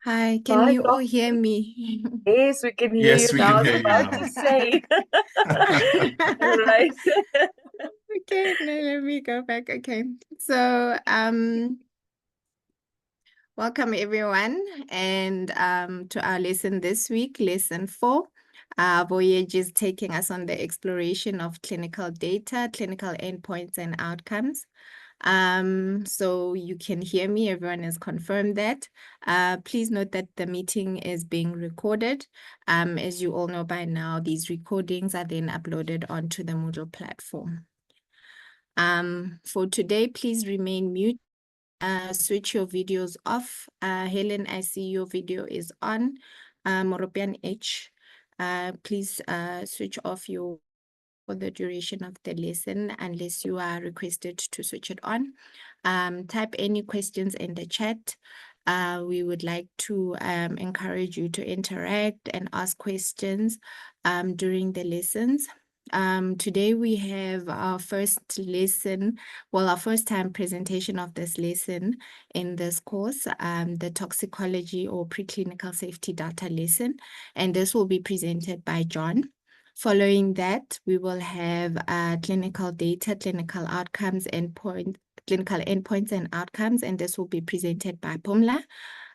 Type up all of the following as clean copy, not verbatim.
Hi, can Hi, you all hear me? yes, we can hear you Yes, we now. I can was hear you about to now. say, all right. Okay, now let me go back. Okay. So, welcome everyone and to our lesson this week, lesson 4. Our voyage is taking us on the exploration of clinical data, clinical endpoints and outcomes. So you can hear me, everyone has confirmed that. Please note that the meeting is being recorded. As you all know by now, these recordings are then uploaded onto the Moodle platform. For today, please remain mute. Switch your videos off. Helen, I see your video is on. Moropian H, please switch off your for the duration of the lesson unless you are requested to switch it on. Type any questions in the chat. We would like to encourage you to interact and ask questions during the lessons. Today we have our first lesson, well, our first time presentation of this lesson in this course, the toxicology or preclinical safety data lesson, and this will be presented by John. Following that, we will have clinical data, clinical outcomes, clinical endpoints and outcomes, and this will be presented by Pumla.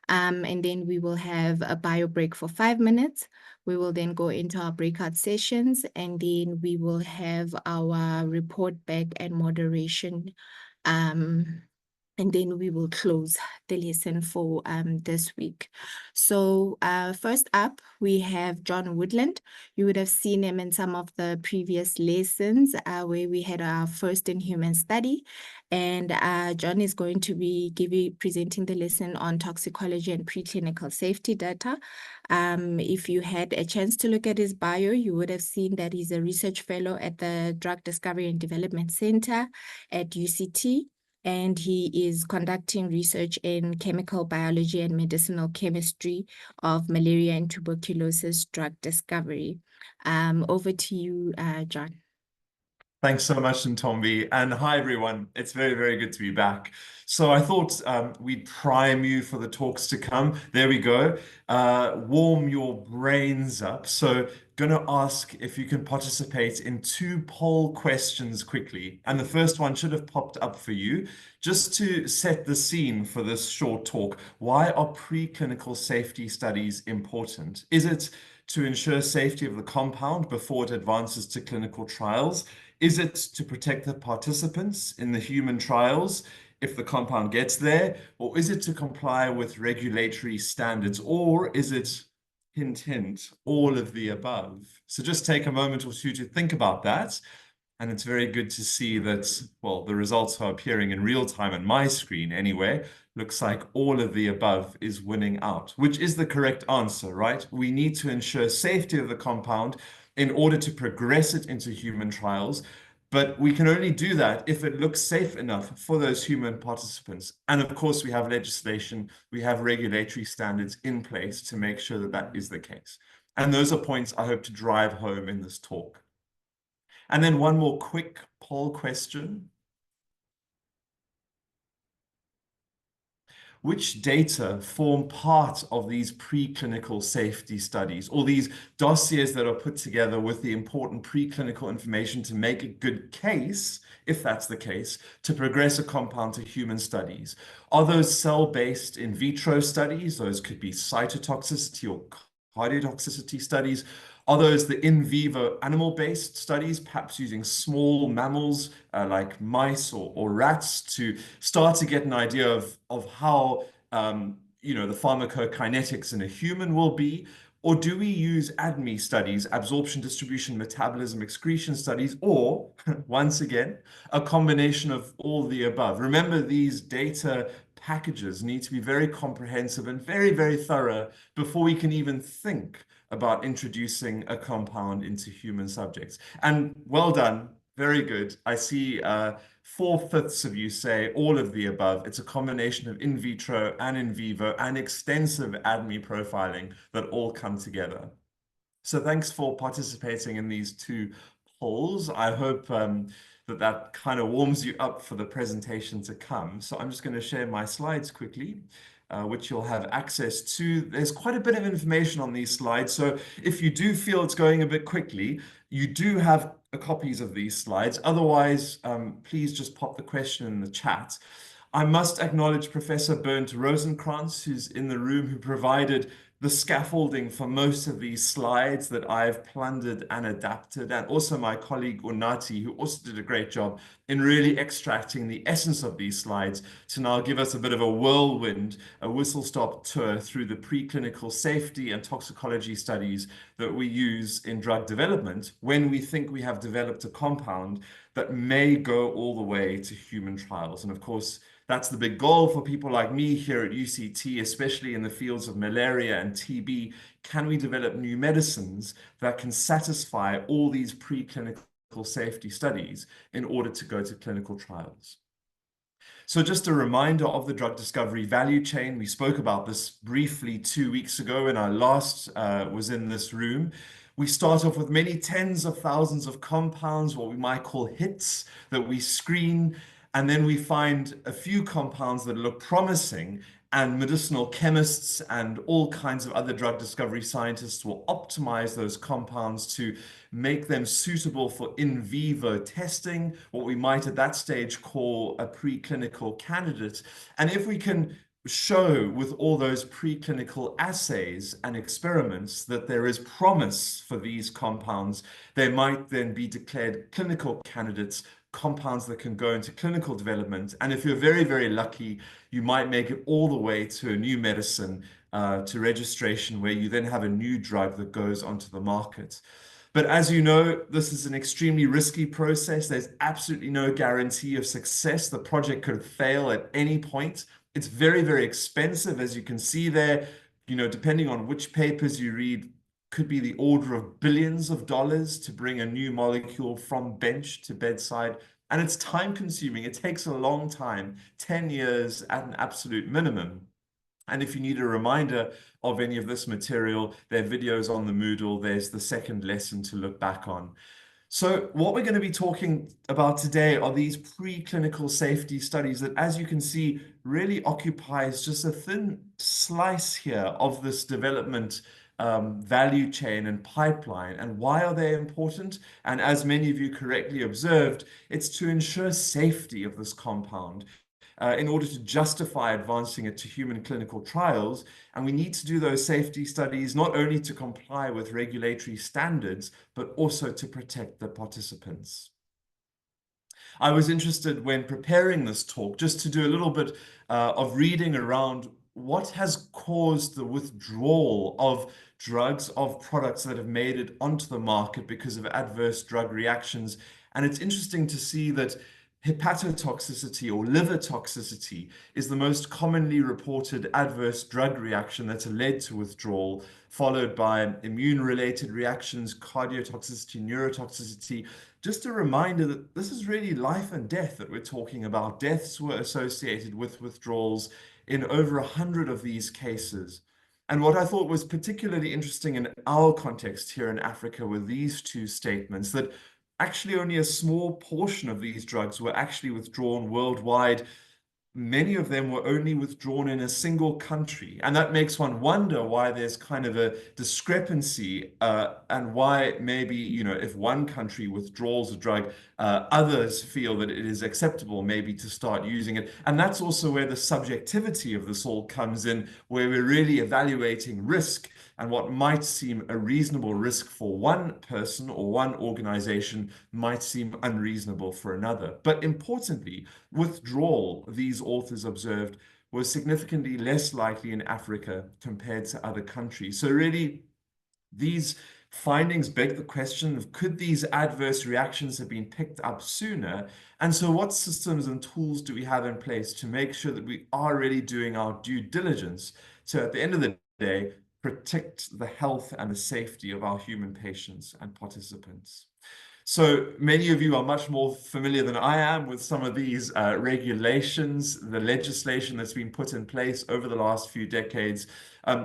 And then we will have a bio break for 5 minutes. We will then go into our breakout sessions, and then we will have our report back and moderation. And then we will close the lesson for this week. So first up, we have John Woodland. You would have seen him in some of the previous lessons where we had our first in human study. And John is going to be presenting the lesson on toxicology and preclinical safety data. If you had a chance to look at his bio, you would have seen that he's a research fellow at the Drug Discovery and Development Center at UCT. And he is conducting research in chemical biology and medicinal chemistry of malaria and tuberculosis drug discovery. Over to you, John. Thanks so much, Ntombi. And hi, everyone. It's very, very good to be back. So I thought we'd prime you for the talks to come. There we go. Warm your brains up. So going to ask if you can participate in 2 poll questions quickly. And the first one should have popped up for you. Just to set the scene for this short talk, why are preclinical safety studies important? Is it to ensure safety of the compound before it advances to clinical trials? Is it to protect the participants in the human trials if the compound gets there? Or is it to comply with regulatory standards? Or is it, hint, hint, all of the above? So just take a moment or two to think about that. And it's very good to see that, well, the results are appearing in real time on my screen anyway. Looks like all of the above is winning out, which is the correct answer, right? We need to ensure safety of the compound in order to progress it into human trials. But we can only do that if it looks safe enough for those human participants. And of course, we have legislation, we have regulatory standards in place to make sure that that is the case. And those are points I hope to drive home in this talk. And then one more quick poll question. Which data form part of these preclinical safety studies, or these dossiers that are put together with the important preclinical information to make a good case, if that's the case, to progress a compound to human studies? Are those cell-based in vitro studies? Those could be cytotoxicity or cardiotoxicity studies. Are those the in vivo animal-based studies, perhaps using small mammals like mice or rats to start to get an idea of how the pharmacokinetics in a human will be? Or do we use ADME studies, absorption, distribution, metabolism, excretion studies, or once again, a combination of all the above? Remember, these data packages need to be very comprehensive and very, very thorough before we can even think about introducing a compound into human subjects. And well done, very good. I see 4/5 of you say all of the above. It's a combination of in vitro and in vivo and extensive ADME profiling that all come together. So thanks for participating in these 2 polls. I hope that kind of warms you up for the presentation to come. So I'm just going to share my slides quickly. which you'll have access to. There's quite a bit of information on these slides. So if you do feel it's going a bit quickly, you do have copies of these slides. Otherwise, please just pop the question in the chat. I must acknowledge Professor Bernd Rosenkrantz, who's in the room, who provided the scaffolding for most of these slides that I've plundered and adapted, and also my colleague Unati, who also did a great job in really extracting the essence of these slides to now give us a bit of a whirlwind, a whistle-stop tour through the preclinical safety and toxicology studies that we use in drug development when we think we have developed a compound that may go all the way to human trials. And of course, that's the big goal for people like me here at UCT, especially in the fields of malaria and TB. Can we develop new medicines that can satisfy all these preclinical safety studies in order to go to clinical trials? So just a reminder of the drug discovery value chain. We spoke about this briefly 2 weeks ago when I last was in this room. We start off with many tens of thousands of compounds, what we might call hits, that we screen. And then we find a few compounds that look promising, and medicinal chemists and all kinds of other drug discovery scientists will optimize those compounds to make them suitable for in vivo testing, what we might at that stage call a preclinical candidate. And if we can show with all those preclinical assays and experiments that there is promise for these compounds, they might then be declared clinical candidates, compounds that can go into clinical development. And if you're very, very lucky, you might make it all the way to a new medicine, to registration, where you then have a new drug that goes onto the market. But as you know, this is an extremely risky process. There's absolutely no guarantee of success. The project could fail at any point. It's very, very expensive, as you can see there. You know, depending on which papers you read, could be the order of billions of dollars to bring a new molecule from bench to bedside. And it's time consuming. It takes a long time, 10 years at an absolute minimum. And if you need a reminder of any of this material, there are videos on the Moodle. There's the second lesson to look back on. So what we're going to be talking about today are these preclinical safety studies that, as you can see, really occupies just a thin slice here of this development value chain and pipeline. And why are they important? And as many of you correctly observed, it's to ensure safety of this compound in order to justify advancing it to human clinical trials. And we need to do those safety studies not only to comply with regulatory standards, but also to protect the participants. I was interested when preparing this talk just to do a little bit of reading around what has caused the withdrawal of drugs, of products that have made it onto the market because of adverse drug reactions. And it's interesting to see that hepatotoxicity or liver toxicity is the most commonly reported adverse drug reaction that's led to withdrawal, followed by immune-related reactions, cardiotoxicity, neurotoxicity. Just a reminder that this is really life and death that we're talking about. Deaths were associated with withdrawals in over 100 of these cases. And what I thought was particularly interesting in our context here in Africa were these two statements, that actually only a small portion of these drugs were actually withdrawn worldwide. Many of them were only withdrawn in a single country. And that makes one wonder why there's kind of a discrepancy and why maybe, you know, if one country withdraws a drug, others feel that it is acceptable maybe to start using it. And that's also where the subjectivity of this all comes in, where we're really evaluating risk, and what might seem a reasonable risk for one person or one organization might seem unreasonable for another. But importantly, withdrawal, these authors observed, was significantly less likely in Africa compared to other countries. So really, these findings beg the question of, could these adverse reactions have been picked up sooner? And so what systems and tools do we have in place to make sure that we are really doing our due diligence to, at the end of the day, protect the health and the safety of our human patients and participants? So many of you are much more familiar than I am with some of these regulations, the legislation that's been put in place over the last few decades,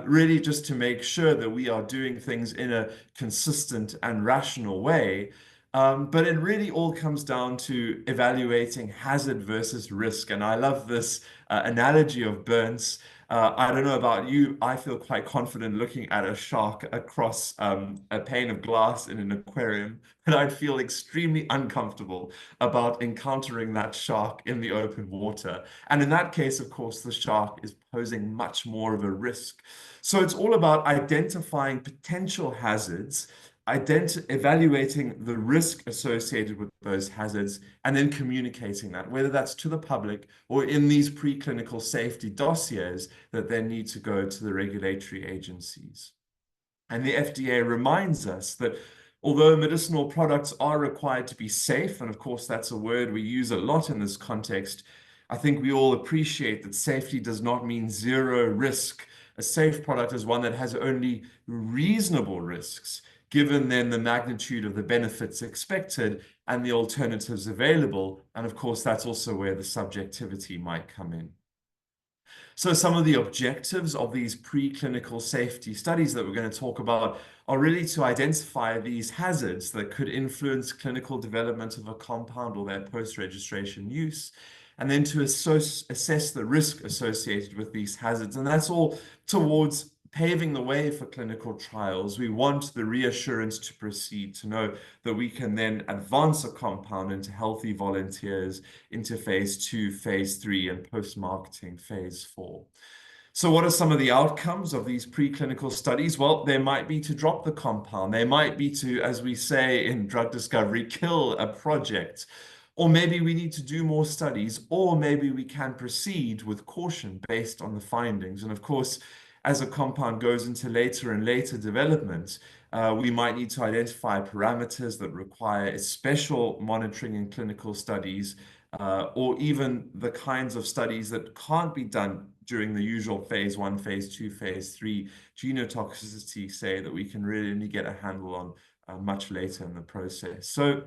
really just to make sure that we are doing things in a consistent and rational way. But it really all comes down to evaluating hazard versus risk. And I love this analogy of Bern's. I don't know about you, I feel quite confident looking at a shark across a pane of glass in an aquarium, but I'd feel extremely uncomfortable about encountering that shark in the open water. And in that case, of course, the shark is posing much more of a risk. So it's all about identifying potential hazards, evaluating the risk associated with those hazards, and then communicating that, whether that's to the public or in these preclinical safety dossiers that then need to go to the regulatory agencies. And the FDA reminds us that although medicinal products are required to be safe, and of course that's a word we use a lot in this context, I think we all appreciate that safety does not mean zero risk. A safe product is one that has only reasonable risks, given then the magnitude of the benefits expected and the alternatives available. And of course, that's also where the subjectivity might come in. So some of the objectives of these preclinical safety studies that we're going to talk about are really to identify these hazards that could influence clinical development of a compound or their post-registration use, and then to assess the risk associated with these hazards. And that's all towards paving the way for clinical trials. We want the reassurance to proceed, to know that we can then advance a compound into healthy volunteers, into phase 2, phase 3, and post-marketing phase 4. So what are some of the outcomes of these preclinical studies? Well, they might be to drop the compound. They might be to, as we say in drug discovery, kill a project. Or maybe we need to do more studies, or maybe we can proceed with caution based on the findings. And of course, as a compound goes into later and later development, we might need to identify parameters that require special monitoring in clinical studies, or even the kinds of studies that can't be done during the usual phase 1, phase 2, phase 3 genotoxicity, say, that we can really only get a handle on much later in the process. So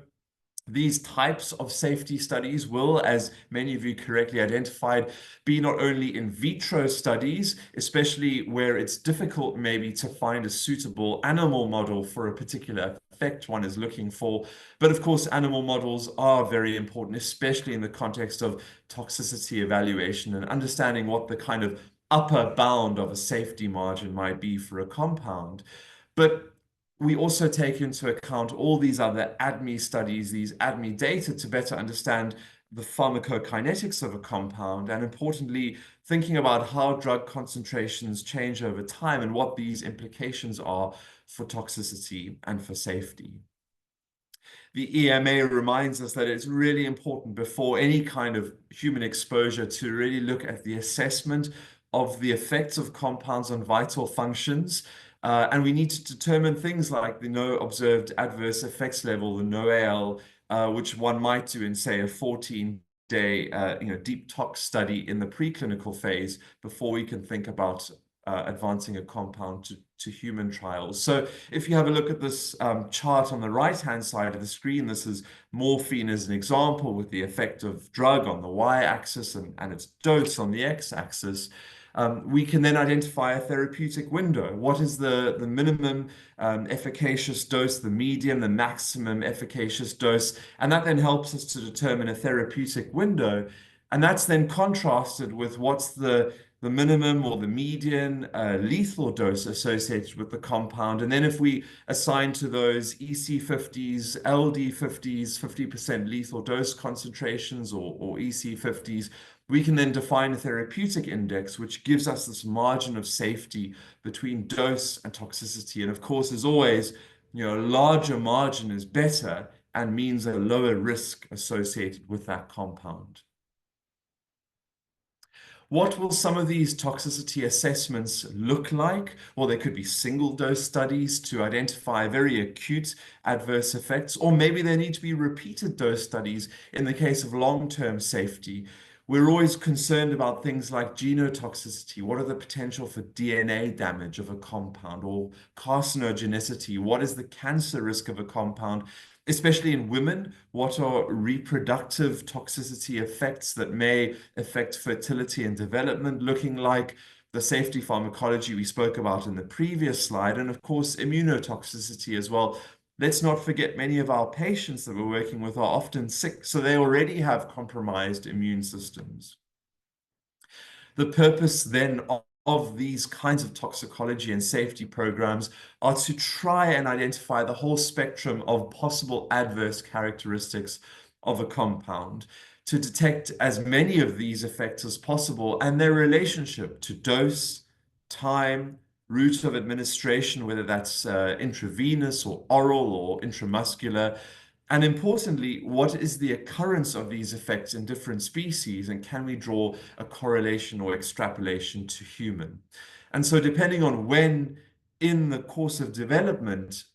these types of safety studies will, as many of you correctly identified, be not only in vitro studies, especially where it's difficult maybe to find a suitable animal model for a particular effect one is looking for. But of course, animal models are very important, especially in the context of toxicity evaluation and understanding what the kind of upper bound of a safety margin might be for a compound. But we also take into account all these other ADME studies, these ADME data, to better understand the pharmacokinetics of a compound, and importantly, thinking about how drug concentrations change over time and what these implications are for toxicity and for safety. The EMA reminds us that it's really important before any kind of human exposure to really look at the assessment of the effects of compounds on vital functions. And we need to determine things like the no observed adverse effects level, the NOAEL, which one might do in, say, a 14-day deep tox study in the preclinical phase before we can think about advancing a compound to human trials. So if you have a look at this chart on the right-hand side of the screen, this is morphine as an example with the effect of drug on the y-axis and its dose on the x-axis. We can then identify a therapeutic window. What is the minimum efficacious dose, the medium, the maximum efficacious dose? And that then helps us to determine a therapeutic window. And that's then contrasted with what's the minimum or the median lethal dose associated with the compound. And then if we assign to those EC50s, LD50s, 50% lethal dose concentrations, or EC50s, we can then define a therapeutic index, which gives us this margin of safety between dose and toxicity. And of course, as always, a larger margin is better and means a lower risk associated with that compound. What will some of these toxicity assessments look like? Well, there could be single dose studies to identify very acute adverse effects, or maybe there need to be repeated dose studies in the case of long-term safety. We're always concerned about things like genotoxicity. What are the potential for DNA damage of a compound, or carcinogenicity? What is the cancer risk of a compound? Especially in women, what are reproductive toxicity effects that may affect fertility and development looking like? The safety pharmacology we spoke about in the previous slide, and of course, immunotoxicity as well. Let's not forget many of our patients that we're working with are often sick, so they already have compromised immune systems. The purpose then of these kinds of toxicology and safety programs are to try and identify the whole spectrum of possible adverse characteristics of a compound, to detect as many of these effects as possible and their relationship to dose, time, route of administration, whether that's intravenous or oral or intramuscular. And importantly, what is the occurrence of these effects in different species, and can we draw a correlation or extrapolation to human? And so depending on when in the course of development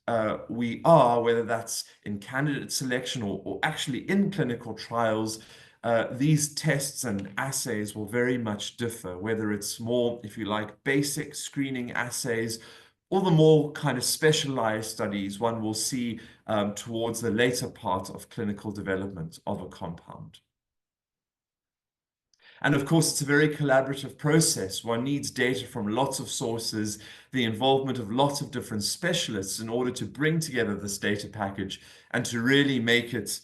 we are, whether that's in candidate selection or actually in clinical trials, these tests and assays will very much differ, whether it's more, if you like, basic screening assays, or the more kind of specialized studies one will see towards the later part of clinical development of a compound. And of course, it's a very collaborative process. One needs data from lots of sources, the involvement of lots of different specialists in order to bring together this data package and to really make it,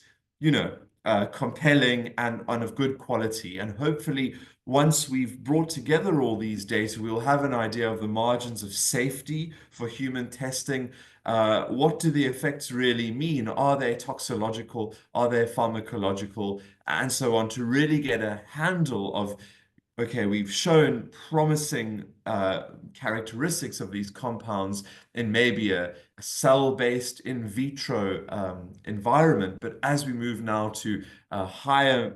compelling and of good quality. And hopefully, once we've brought together all these data, we'll have an idea of the margins of safety for human testing. What do the effects really mean? Are they toxicological? Are they pharmacological? And so on, to really get a handle of, okay, we've shown promising characteristics of these compounds in maybe a cell-based in vitro environment. But as we move now to higher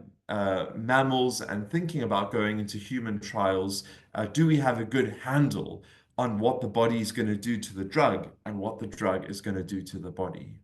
mammals and thinking about going into human trials, do we have a good handle on what the body is going to do to the drug and what the drug is going to do to the body?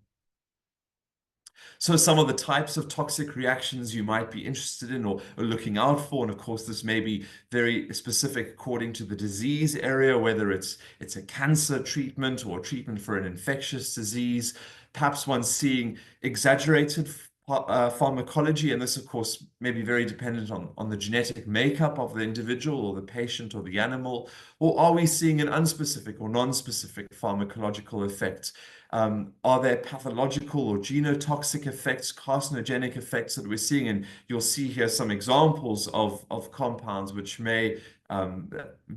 So some of the types of toxic reactions you might be interested in or looking out for, and of course this may be very specific according to the disease area, whether it's a cancer treatment or treatment for an infectious disease. Perhaps one's seeing exaggerated pharmacology, and this of course may be very dependent on the genetic makeup of the individual or the patient or the animal. Or are we seeing an unspecific or non-specific pharmacological effect? Are there pathological or genotoxic effects, carcinogenic effects that we're seeing? And you'll see here some examples of compounds which may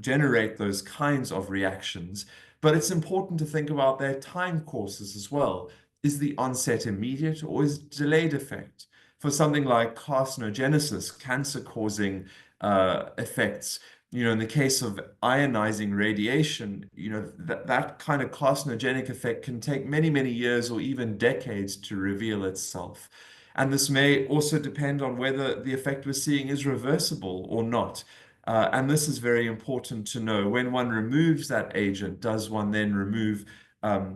generate those kinds of reactions. But it's important to think about their time courses as well. Is the onset immediate or is delayed effect? For something like carcinogenesis, cancer-causing effects, in the case of ionizing radiation, that kind of carcinogenic effect can take many, many years or even decades to reveal itself. And this may also depend on whether the effect we're seeing is reversible or not. And this is very important to know. When one removes that agent, does one then remove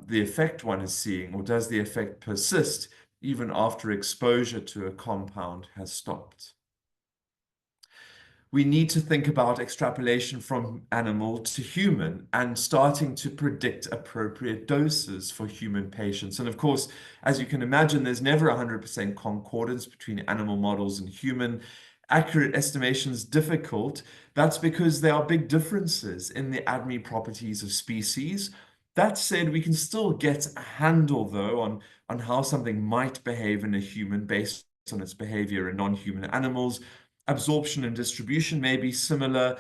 the effect one is seeing, or does the effect persist even after exposure to a compound has stopped? We need to think about extrapolation from animal to human and starting to predict appropriate doses for human patients. And of course, as you can imagine, there's never 100% concordance between animal models and human. Accurate estimations difficult. That's because there are big differences in the ADME properties of species. That said, we can still get a handle, though, on how something might behave in a human based on its behavior in non-human animals. Absorption and distribution may be similar.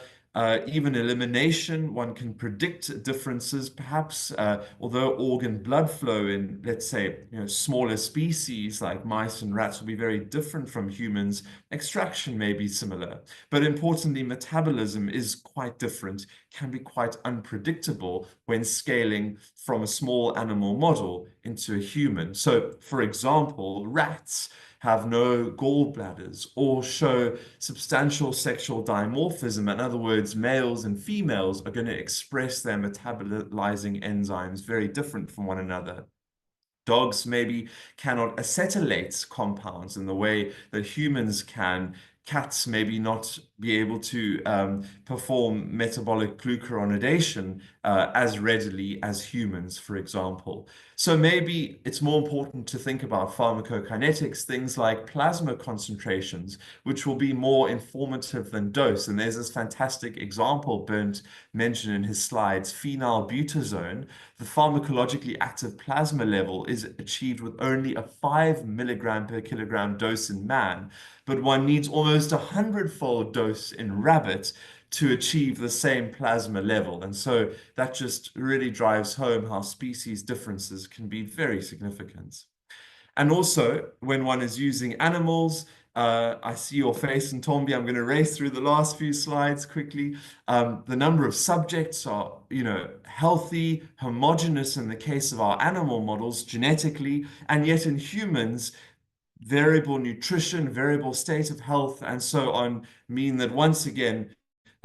Even elimination, one can predict differences, perhaps, although organ blood flow in, let's say, smaller species like mice and rats will be very different from humans. Extraction may be similar, but importantly, metabolism is quite different, can be quite unpredictable when scaling from a small animal model into a human. So, for example, rats have no gallbladders or show substantial sexual dimorphism. In other words, males and females are going to express their metabolizing enzymes very different from one another. Dogs maybe cannot acetylate compounds in the way that humans can. Cats maybe not be able to perform metabolic glucuronidation as readily as humans, for example. So maybe it's more important to think about pharmacokinetics, things like plasma concentrations, which will be more informative than dose. And there's this fantastic example Bernd mentioned in his slides, phenylbutazone. The pharmacologically active plasma level is achieved with only a 5 milligram per kilogram dose in man, but one needs almost 100-fold dose in rabbit to achieve the same plasma level. And so that just really drives home how species differences can be very significant. And also, when one is using animals, I see your face, and Tombi, I'm going to race through the last few slides quickly. The number of subjects are, healthy, homogeneous in the case of our animal models genetically, and yet in humans, variable nutrition, variable state of health, and so on mean that once again,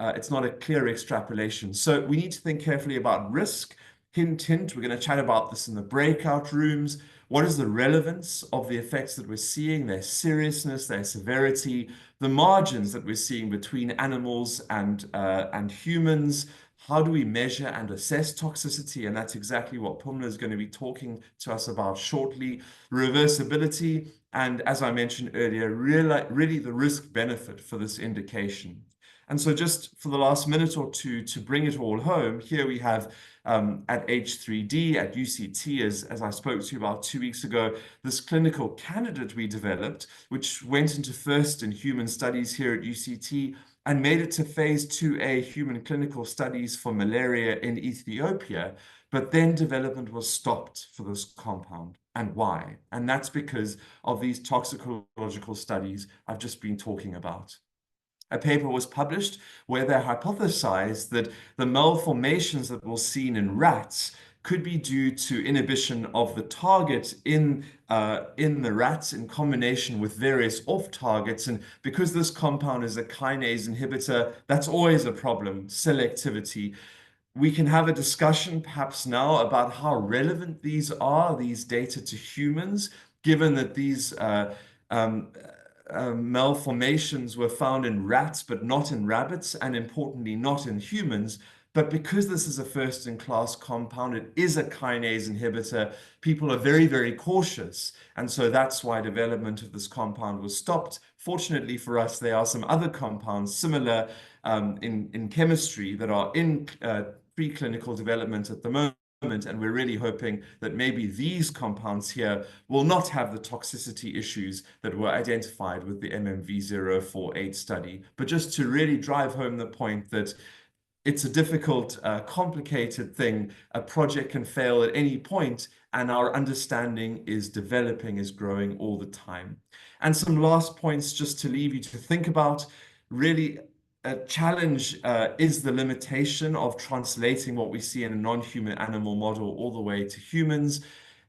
it's not a clear extrapolation. So we need to think carefully about risk. Hint, hint, we're going to chat about this in the breakout rooms. What is the relevance of the effects that we're seeing, their seriousness, their severity, the margins that we're seeing between animals and humans? How do we measure and assess toxicity? And that's exactly what Pumla is going to be talking to us about shortly. Reversibility, and as I mentioned earlier, really the risk benefit for this indication. And so just for the last minute or two to bring it all home, here we have at H3D, at UCT, as I spoke to you about 2 weeks ago, this clinical candidate we developed, which went into first in human studies here at UCT and made it to phase 2A human clinical studies for malaria in Ethiopia. But then development was stopped for this compound. And why? And that's because of these toxicological studies I've just been talking about. A paper was published where they hypothesized that the malformations that were seen in rats could be due to inhibition of the target in the rats in combination with various off-targets. And because this compound is a kinase inhibitor, that's always a problem, selectivity. We can have a discussion perhaps now about how relevant these data to humans, given that these malformations were found in rats, but not in rabbits, and importantly, not in humans. But because this is a first-in-class compound, it is a kinase inhibitor, people are very, very cautious. And so that's why development of this compound was stopped. Fortunately for us, there are some other compounds similar in chemistry that are in preclinical development at the moment. And we're really hoping that maybe these compounds here will not have the toxicity issues that were identified with the MMV048 study. But just to really drive home the point that it's a difficult, complicated thing. A project can fail at any point, and our understanding is developing, is growing all the time. And some last points just to leave you to think about. Really, a challenge is the limitation of translating what we see in a non-human animal model all the way to humans.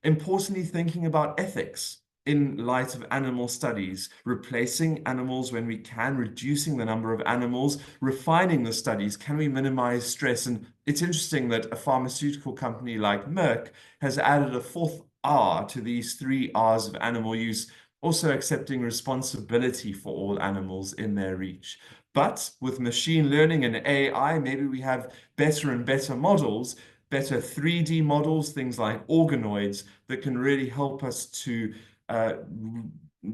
Importantly, thinking about ethics in light of animal studies, replacing animals when we can, reducing the number of animals, refining the studies. Can we minimize stress? And it's interesting that a pharmaceutical company like Merck has added a fourth R to these 3 Rs of animal use, also accepting responsibility for all animals in their reach. But with machine learning and AI, maybe we have better and better models, better 3D models, things like organoids that can really help us to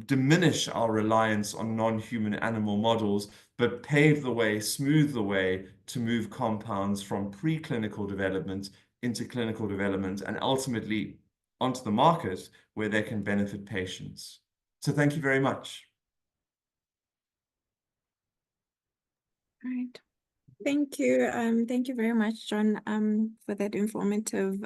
diminish our reliance on non-human animal models, but pave the way, smooth the way to move compounds from preclinical development into clinical development and ultimately onto the market where they can benefit patients. So thank you very much. All right. Thank you. Thank you very much, John, for that informative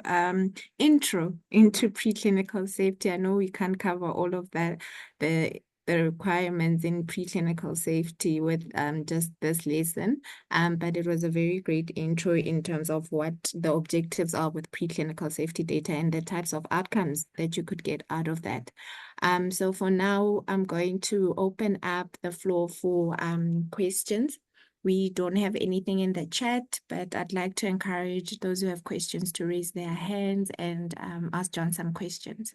intro into preclinical safety. I know we can't cover all of that, the requirements in preclinical safety with just this lesson, but it was a very great intro in terms of what the objectives are with preclinical safety data and the types of outcomes that you could get out of that. So for now, I'm going to open up the floor for questions. We don't have anything in the chat, but I'd like to encourage those who have questions to raise their hands and ask John some questions.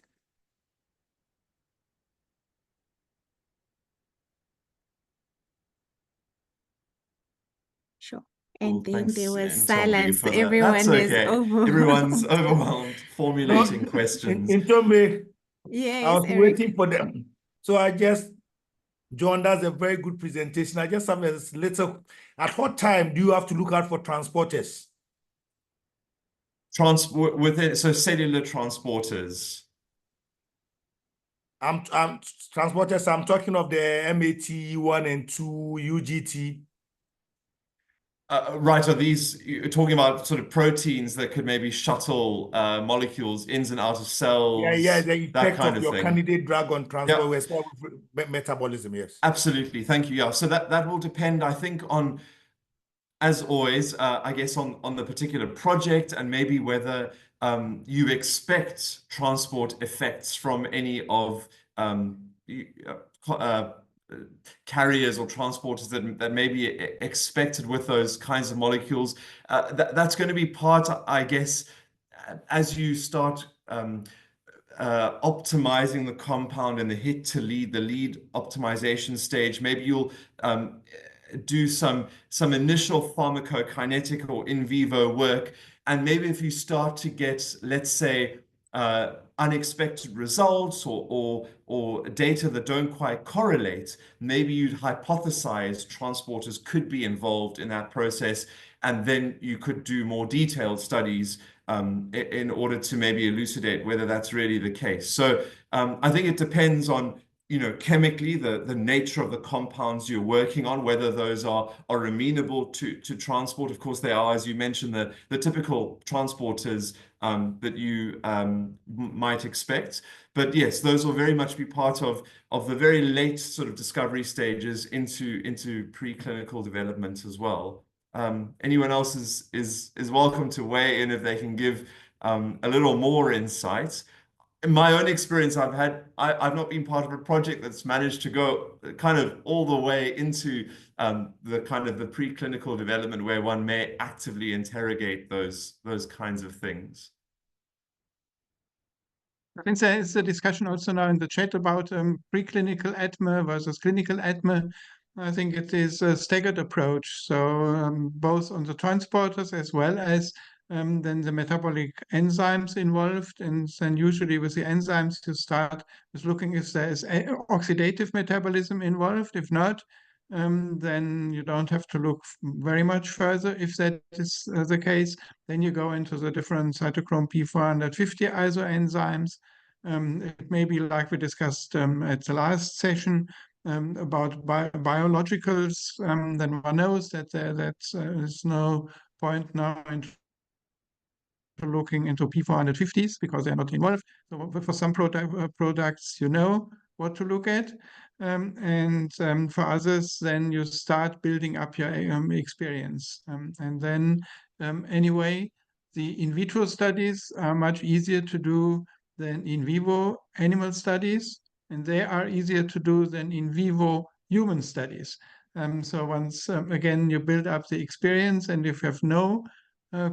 Sure. And then Thanks, there was Tombi, silence. for that. Everyone That's is okay. overwhelmed. Everyone's overwhelmed formulating questions. Tombi, Yes, I was Eric. waiting for them. So John does a very good presentation. I just have a little, at what time do you have to look out for transporters? So cellular transporters. I'm transporters, I'm talking of the MAT 1 and 2 UGT. Right, are these you're talking about sort of proteins that could maybe shuttle molecules in and out of cells? Yeah, the that effect kind of of your thing. candidate drug on transport, Yeah. we start with metabolism, yes. Absolutely, thank you. Yeah, so that will depend, I think, on, as always, I guess on the particular project and maybe whether you expect transport effects from any of carriers or transporters that may be expected with those kinds of molecules. That's going to be part, I guess, as you start optimizing the compound and the hit to lead, the lead optimization stage. Maybe you'll do some initial pharmacokinetic or in vivo work. And maybe if you start to get, let's say, unexpected results or data that don't quite correlate, maybe you'd hypothesize transporters could be involved in that process, and then you could do more detailed studies in order to maybe elucidate whether that's really the case. So I think it depends on, chemically the nature of the compounds you're working on, whether those are amenable to transport. Of course, they are, as you mentioned, the typical transporters that you might expect. But yes, those will very much be part of the very late sort of discovery stages into preclinical development as well. Anyone else is welcome to weigh in if they can give a little more insight. In my own experience, I've not been part of a project that's managed to go kind of all the way into the kind of the preclinical development where one may actively interrogate those kinds of things. I think there is a discussion also now in the chat about preclinical ADME versus clinical ADME. I think it is a staggered approach. So both on the transporters as well as then the metabolic enzymes involved. And then usually with the enzymes, you start with looking if there is oxidative metabolism involved. If not, then you don't have to look very much further. If that is the case, then you go into the different cytochrome P450 isoenzymes. It may be like we discussed at the last session about biologicals. Then one knows that there's no point now in looking into P450s because they're not involved. So for some products, you know what to look at. And for others, then you start building up your experience. And then anyway, the in vitro studies are much easier to do than in vivo animal studies, and they are easier to do than in vivo human studies. So once, again, you build up the experience, and if you have no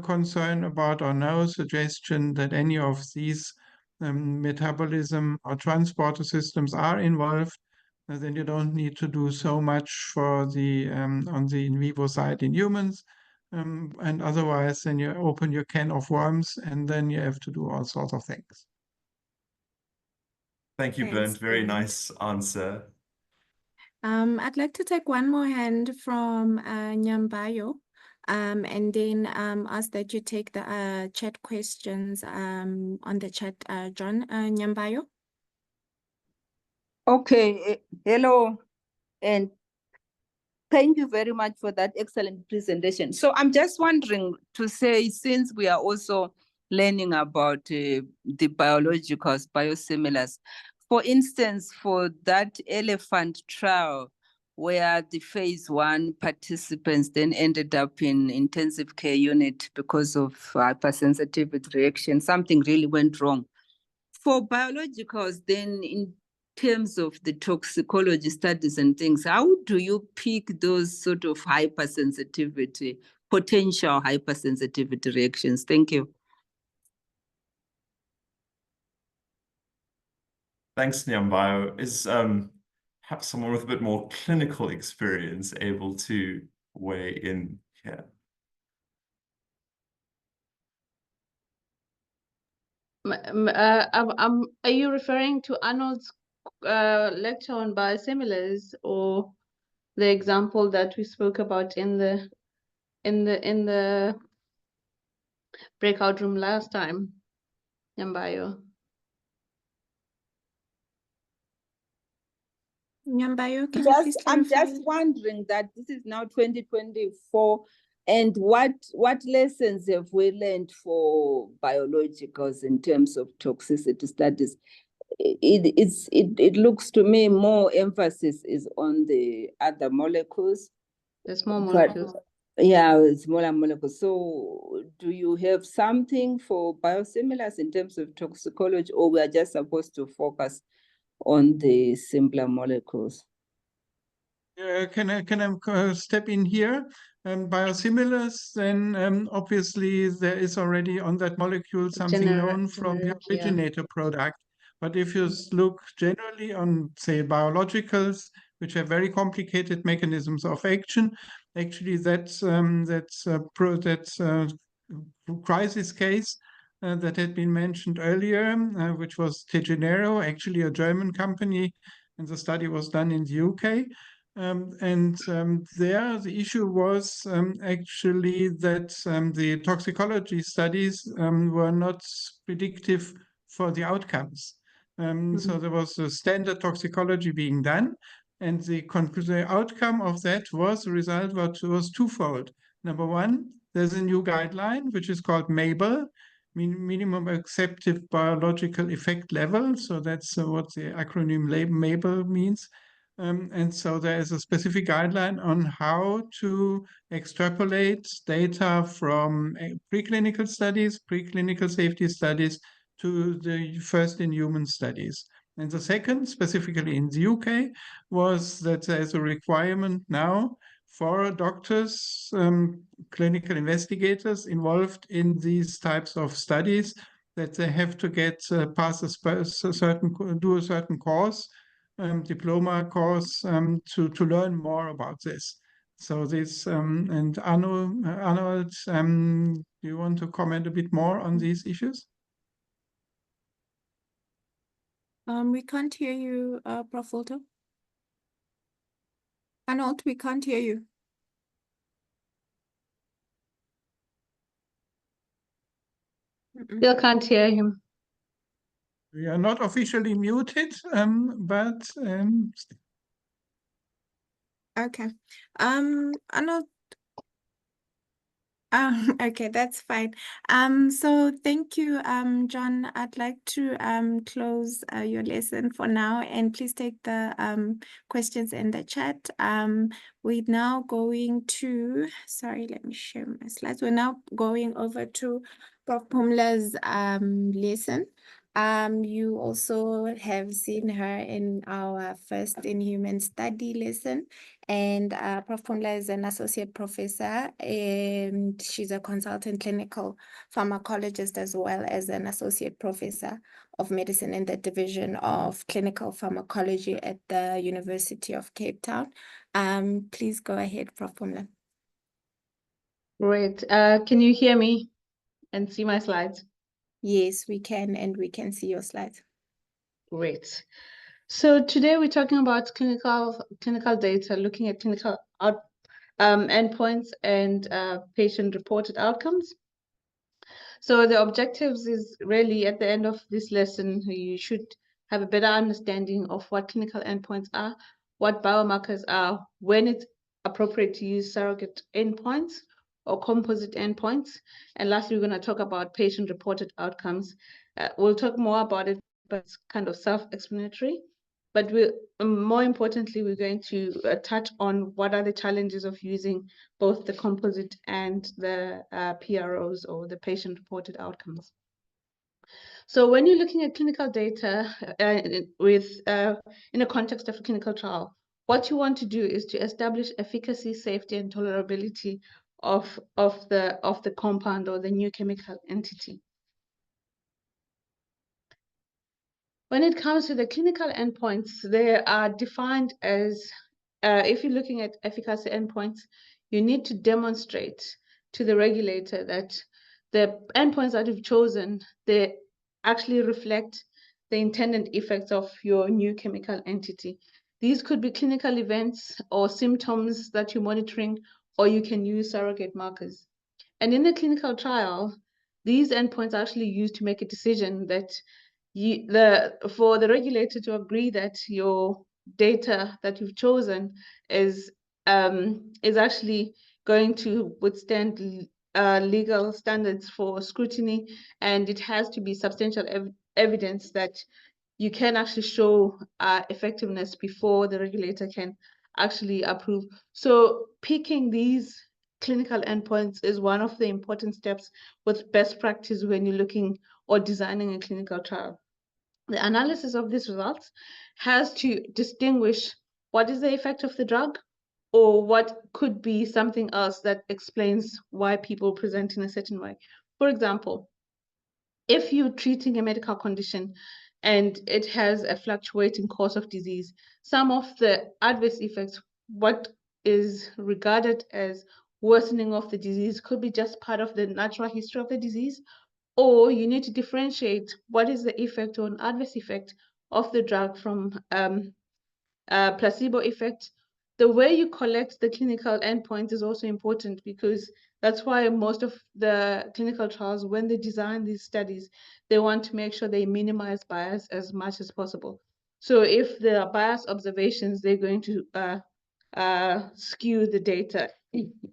concern about or no suggestion that any of these metabolism or transporter systems are involved, then you don't need to do so much for the on the in vivo side in humans. And otherwise, then you open your can of worms, and then you have to do all sorts of things. Thank you, Thanks, Bernd. Very Bernd. nice answer. I'd like to take one more hand from Nyambayo, and then ask that you take the chat questions on the chat, John. Nyambayo. Okay, hello, and thank you very much for that excellent presentation. So I'm just wondering to say, since we are also learning about the biologicals, biosimilars, for instance, for that elephant trial where the phase 1 participants then ended up in intensive care unit because of hypersensitivity reaction, something really went wrong. For biologicals, then in terms of the toxicology studies and things, how do you pick those sort of hypersensitivity, potential hypersensitivity reactions? Thank you. Thanks, Nyambayo. Is perhaps someone with a bit more clinical experience able to weigh in here? Are you referring to Arnold's lecture on biosimilars, or the example that we spoke about in the breakout room last time, Nyambayo? Nyambayo, can you please I'm clarify? just wondering that this is now 2024, And what lessons have we learned for biologicals in terms of toxicity studies? It looks to me more emphasis is on the other molecules. The small molecules. Yeah, smaller molecules. So do you have something for biosimilars in terms of toxicology, or we are just supposed to focus on the simpler molecules? Can I step in here? Biosimilars, then obviously there is already on that molecule something known from the originator product. But if you look generally on, say, biologicals, which have very complicated mechanisms of action, actually that's a crisis case that had been mentioned earlier, which was Tegenero, actually a German company, and the study was done in the UK. There the issue was actually that the toxicology studies were not predictive for the outcomes. So there was a standard toxicology being done, and the outcome of that was the result was twofold. Number one, there's a new guideline which is called MABEL, minimum accepted biological effect level. So that's what the acronym MABEL means. And so there is a specific guideline on how to extrapolate data from preclinical studies, preclinical safety studies, to the first in human studies. And the second, specifically in the UK, was that there's a requirement now for doctors, clinical investigators involved in these types of studies, that they have to get pass a certain course, diploma course, to learn more about this. So this, and Arnold, do you want to comment a bit more on these issues? We can't hear you, Prof. Walter. Arnold, we can't hear you. Still can't hear him. We are not officially muted, but Okay. Arnold. Okay, that's fine. So thank you, John. I'd like to close your lesson for now, and please take the questions in the chat. We're now going to, sorry, let me share my slides. We're now going over to Prof. Pumla's lesson. You also have seen her in our first in human study lesson, and Prof. Pumla is an associate professor, and she's a consultant clinical pharmacologist as well as an associate professor of medicine in the division of clinical pharmacology at the University of Cape Town. Please go ahead, Prof. Pumla. Great. Can you hear me and see my slides? Yes, we can, and we can see your slides. Great. So today we're talking about clinical data, looking at clinical endpoints and patient-reported outcomes. So the objectives is really at the end of this lesson, you should have a better understanding of what clinical endpoints are, what biomarkers are, when it's appropriate to use surrogate endpoints or composite endpoints. And lastly, we're going to talk about patient-reported outcomes. We'll talk more about it, but it's kind of self-explanatory. But more importantly, we're going to touch on what are the challenges of using both the composite and the PROs, or the patient-reported outcomes. So when you're looking at clinical data in a context of a clinical trial, what you want to do is to establish efficacy, safety, and tolerability of the compound or the new chemical entity. When it comes to the clinical endpoints, they are defined as, if you're looking at efficacy endpoints, you need to demonstrate to the regulator that the endpoints that you've chosen, they actually reflect the intended effects of your new chemical entity. These could be clinical events or symptoms that you're monitoring, or you can use surrogate markers. And in the clinical trial, these endpoints are actually used to make a decision that for the regulator to agree that your data that you've chosen is actually going to withstand legal standards for scrutiny, and it has to be substantial evidence that you can actually show effectiveness before the regulator can actually approve. So picking these clinical endpoints is one of the important steps with best practice when you're looking or designing a clinical trial. The analysis of these results has to distinguish what is the effect of the drug or what could be something else that explains why people present in a certain way. For example, if you're treating a medical condition and it has a fluctuating course of disease, some of the adverse effects, what is regarded as worsening of the disease, could be just part of the natural history of the disease, or you need to differentiate what is the effect or an adverse effect of the drug from placebo effect. The way you collect the clinical endpoints is also important, because that's why most of the clinical trials, when they design these studies, they want to make sure they minimize bias as much as possible. So if there are bias observations, they're going to skew the data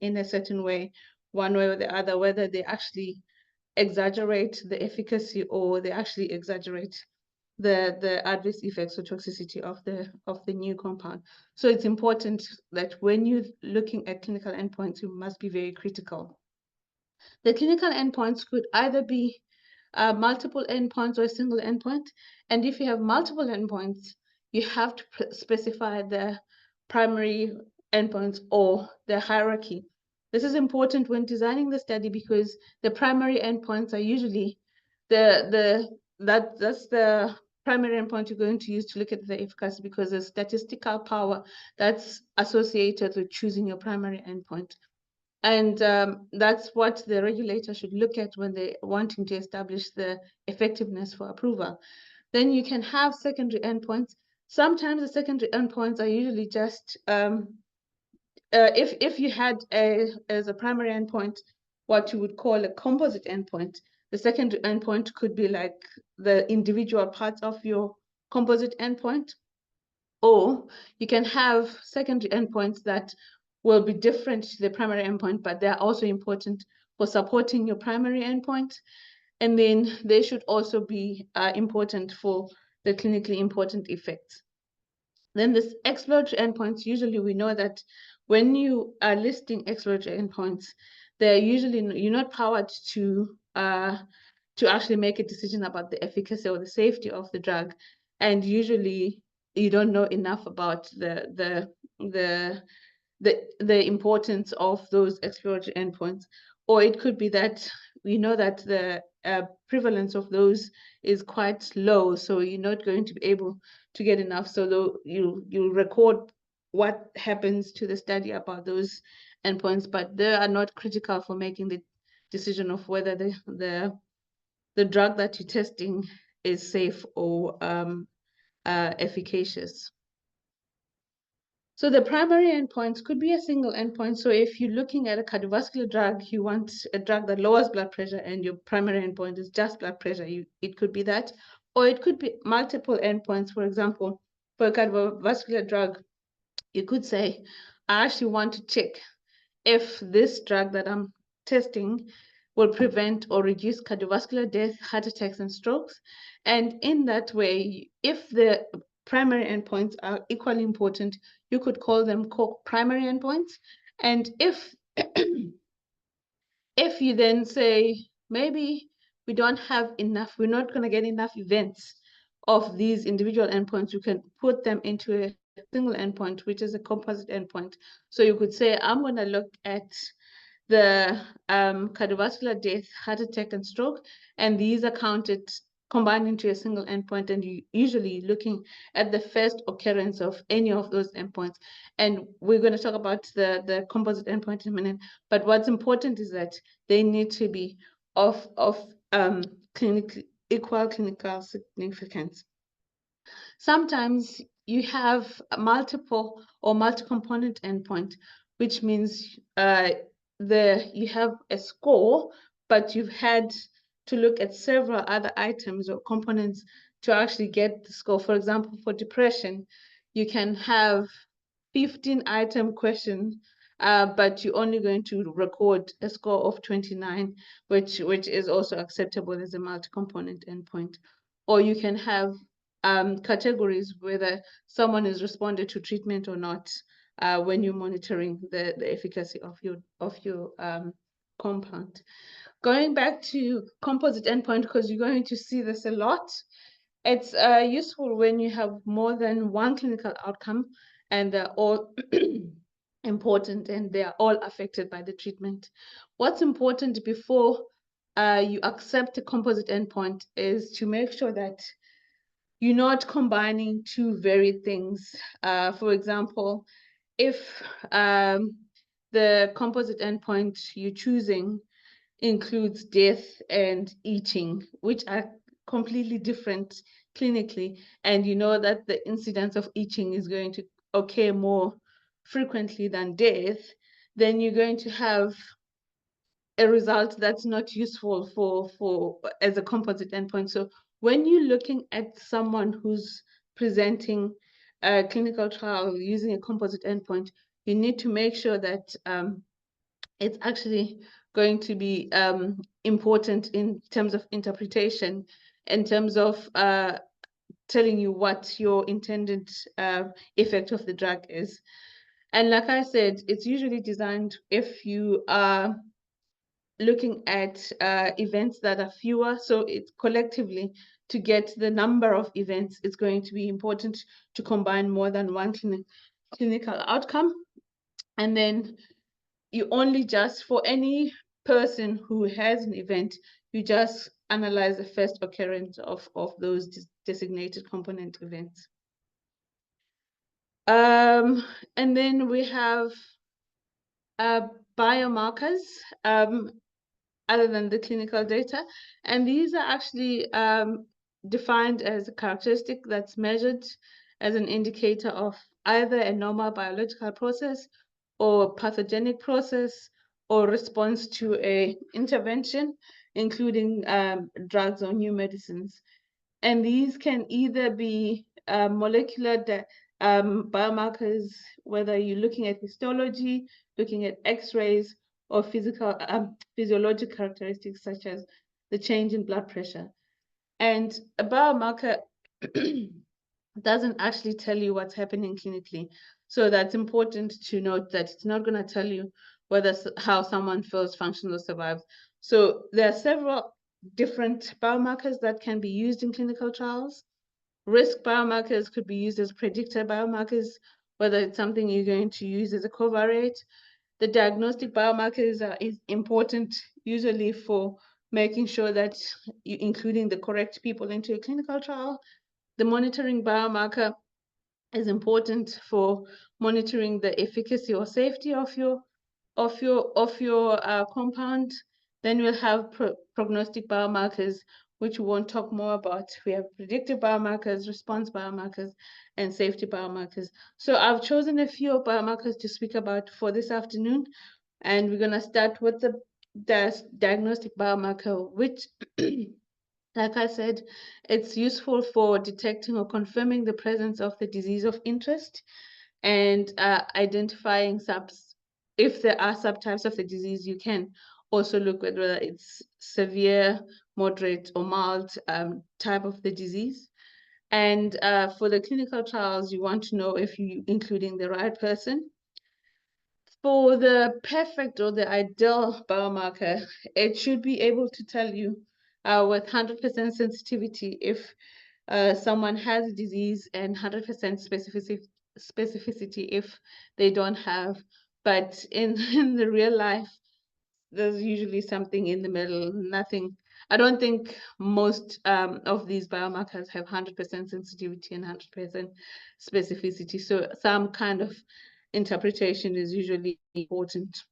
in a certain way, one way or the other, whether they actually exaggerate the efficacy or they actually exaggerate the adverse effects or toxicity of the new compound. So it's important that when you're looking at clinical endpoints, you must be very critical. The clinical endpoints could either be multiple endpoints or a single endpoint. And if you have multiple endpoints, you have to specify the primary endpoints or the hierarchy. This is important when designing the study, because the primary endpoints are usually that's the primary endpoint you're going to use to look at the efficacy, because there's statistical power that's associated with choosing your primary endpoint. And that's what the regulator should look at when they're wanting to establish the effectiveness for approval. Then you can have secondary endpoints. Sometimes the secondary endpoints are usually just, if you had as a primary endpoint, what you would call a composite endpoint, the secondary endpoint could be like the individual parts of your composite endpoint. Or you can have secondary endpoints that will be different to the primary endpoint, but they're also important for supporting your primary endpoint. And then they should also be important for the clinically important effects. Then this exploratory endpoints, usually we know that when you are listing exploratory endpoints, they're usually, you're not powered to actually make a decision about the efficacy or the safety of the drug. And usually you don't know enough about the importance of those exploratory endpoints. Or it could be that we know that the prevalence of those is quite low, so you're not going to be able to get enough. So you record what happens to the study about those endpoints, but they are not critical for making the decision of whether the drug that you're testing is safe or efficacious. So the primary endpoints could be a single endpoint. So if you're looking at a cardiovascular drug, you want a drug that lowers blood pressure, and your primary endpoint is just blood pressure, it could be that. Or it could be multiple endpoints. For example, for a cardiovascular drug, you could say, I actually want to check if this drug that I'm testing will prevent or reduce cardiovascular death, heart attacks, and strokes. And in that way, if the primary endpoints are equally important, you could call them co-primary endpoints. And if if you then say, maybe we don't have enough, we're not going to get enough events of these individual endpoints, you can put them into a single endpoint, which is a composite endpoint. So you could say, I'm going to look at the cardiovascular death, heart attack, and stroke, and these are counted, combined into a single endpoint, and you usually looking at the first occurrence of any of those endpoints. And we're going to talk about the composite endpoint in a minute, but what's important is that they need to be of equal clinical significance. Sometimes you have a multiple or multi-component endpoint, which means you have a score, but you've had to look at several other items or components to actually get the score. For example, for depression, you can have 15-item question but you're only going to record a score of 29, which is also acceptable as a multi-component endpoint. Or you can have categories whether someone has responded to treatment or not when you're monitoring the efficacy of your compound. Going back to composite endpoint, because you're going to see this a lot, it's useful when you have more than one clinical outcome and they're all important and they are all affected by the treatment. What's important before you accept a composite endpoint is to make sure that you're not combining two varied things. For example, if the composite endpoint you're choosing includes death and eating, which are completely different clinically, and you know that the incidence of eating is going to occur more frequently than death, then you're going to have a result that's not useful for as a composite endpoint. So when you're looking at someone who's presenting a clinical trial using a composite endpoint, you need to make sure that it's actually going to be important in terms of interpretation, in terms of telling you what your intended effect of the drug is. And like I said, it's usually designed if you are looking at events that are fewer. So it's collectively, to get the number of events, it's going to be important to combine more than one clinical outcome. And then you only just, for any person who has an event, you just analyze the first occurrence of those designated component events. And then we have biomarkers other than the clinical data. And these are actually defined as a characteristic that's measured as an indicator of either a normal biological process or pathogenic process or response to a intervention, including drugs or new medicines. And these can either be molecular biomarkers, whether you're looking at histology, looking at X-rays, or physiologic characteristics such as the change in blood pressure. And a biomarker doesn't actually tell you what's happening clinically. So that's important to note, that it's not going to tell you how someone feels, functions, or survives. So there are several different biomarkers that can be used in clinical trials. Risk biomarkers could be used as predictor biomarkers, whether it's something you're going to use as a covariate. The diagnostic biomarkers are important usually for making sure that you're including the correct people into a clinical trial. The monitoring biomarker is important for monitoring the efficacy or safety of your compound. Then we'll have prognostic biomarkers, which we won't talk more about. We have predictive biomarkers, response biomarkers, and safety biomarkers. So I've chosen a few biomarkers to speak about for this afternoon, and we're gonna start with the diagnostic biomarker, which like I said, it's useful for detecting or confirming the presence of the disease of interest and identifying if there are subtypes of the disease. You can also look at whether it's severe, moderate, or mild type of the disease. And for the clinical trials, you want to know if you're including the right person. For the perfect or the ideal biomarker, it should be able to tell you with 100% sensitivity if someone has a disease, and 100% specificity if they don't have. But in the real life, there's usually something in the middle, nothing. I don't think most of these biomarkers have 100% sensitivity and 100% specificity. So some kind of interpretation is usually important.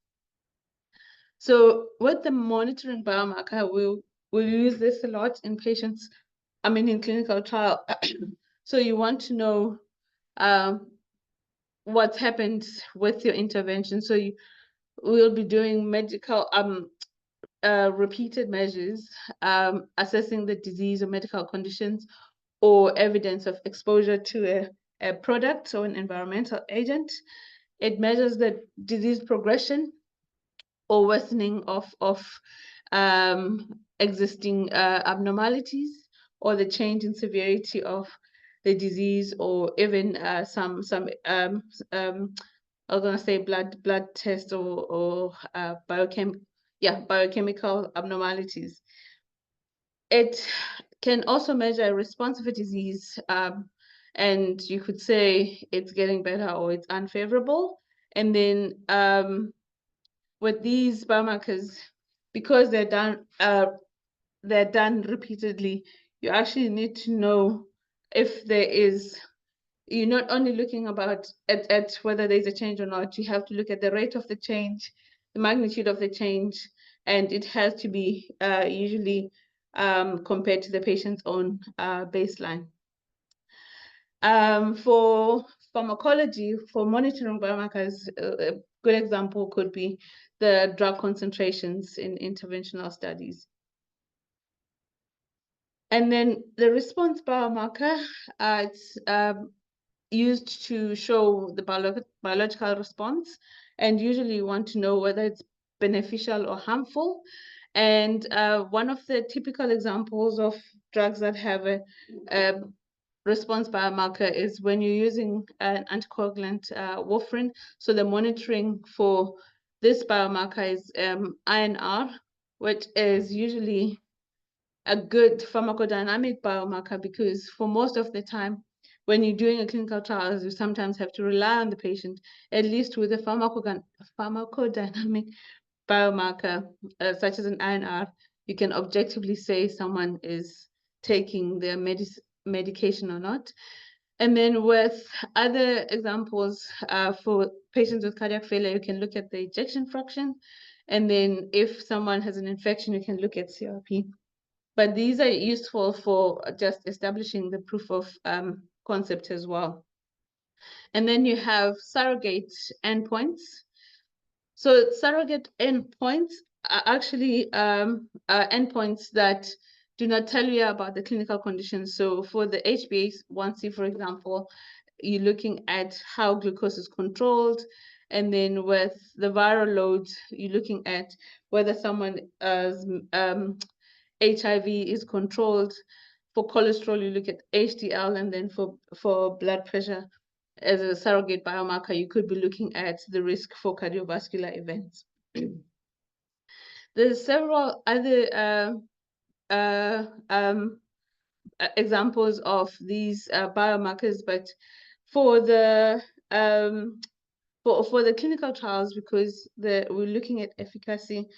So with the monitoring biomarker, we'll use this a lot in patients, in clinical trial. So you want to know what happened with your intervention. So we'll be doing medical repeated measures, assessing the disease or medical conditions or evidence of exposure to a product or an environmental agent. It measures the disease progression or worsening of existing abnormalities, or the change in severity of the disease, or even some I'm gonna say blood test or biochemical abnormalities. It can also measure a response of a disease, and you could say it's getting better or it's unfavorable. And then with these biomarkers, because they're done repeatedly, you actually need to know if there is. You're not only looking at whether there's a change or not. You have to look at the rate of the change, the magnitude of the change, and it has to be usually compared to the patient's own baseline. For pharmacology, for monitoring biomarkers, a good example could be the drug concentrations in interventional studies. And then the response biomarker, it's used to show the biological response, and usually you want to know whether it's beneficial or harmful. And one of the typical examples of drugs that have a response biomarker is when you're using an anticoagulant, warfarin. So the monitoring for this biomarker is INR, which is usually a good pharmacodynamic biomarker, because for most of the time, when you're doing a clinical trials, you sometimes have to rely on the patient, at least with a pharmacodynamic biomarker, such as an INR. You can objectively say someone is taking their medication or not. And then with other examples, for patients with cardiac failure, you can look at the ejection fraction. And then if someone has an infection, you can look at CRP. But these are useful for just establishing the proof of concept as well. And then you have surrogate endpoints. So surrogate endpoints are actually endpoints that do not tell you about the clinical conditions. So for the HbA1c, for example, you're looking at how glucose is controlled. And then with the viral load, you're looking at whether someone has HIV is controlled. For cholesterol, you look at HDL, and then for blood pressure, as a surrogate biomarker, you could be looking at the risk for cardiovascular events. There's several other examples of these biomarkers, but for the clinical trials, because we're looking at efficacy,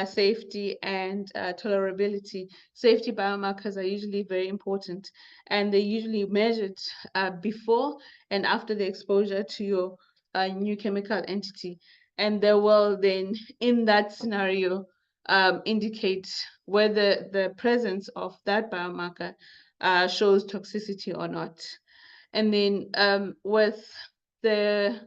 safety, and tolerability, safety biomarkers are usually very important, and they're usually measured before and after the exposure to your new chemical entity. And they will then, in that scenario, indicate whether the presence of that biomarker shows toxicity or not. And then with the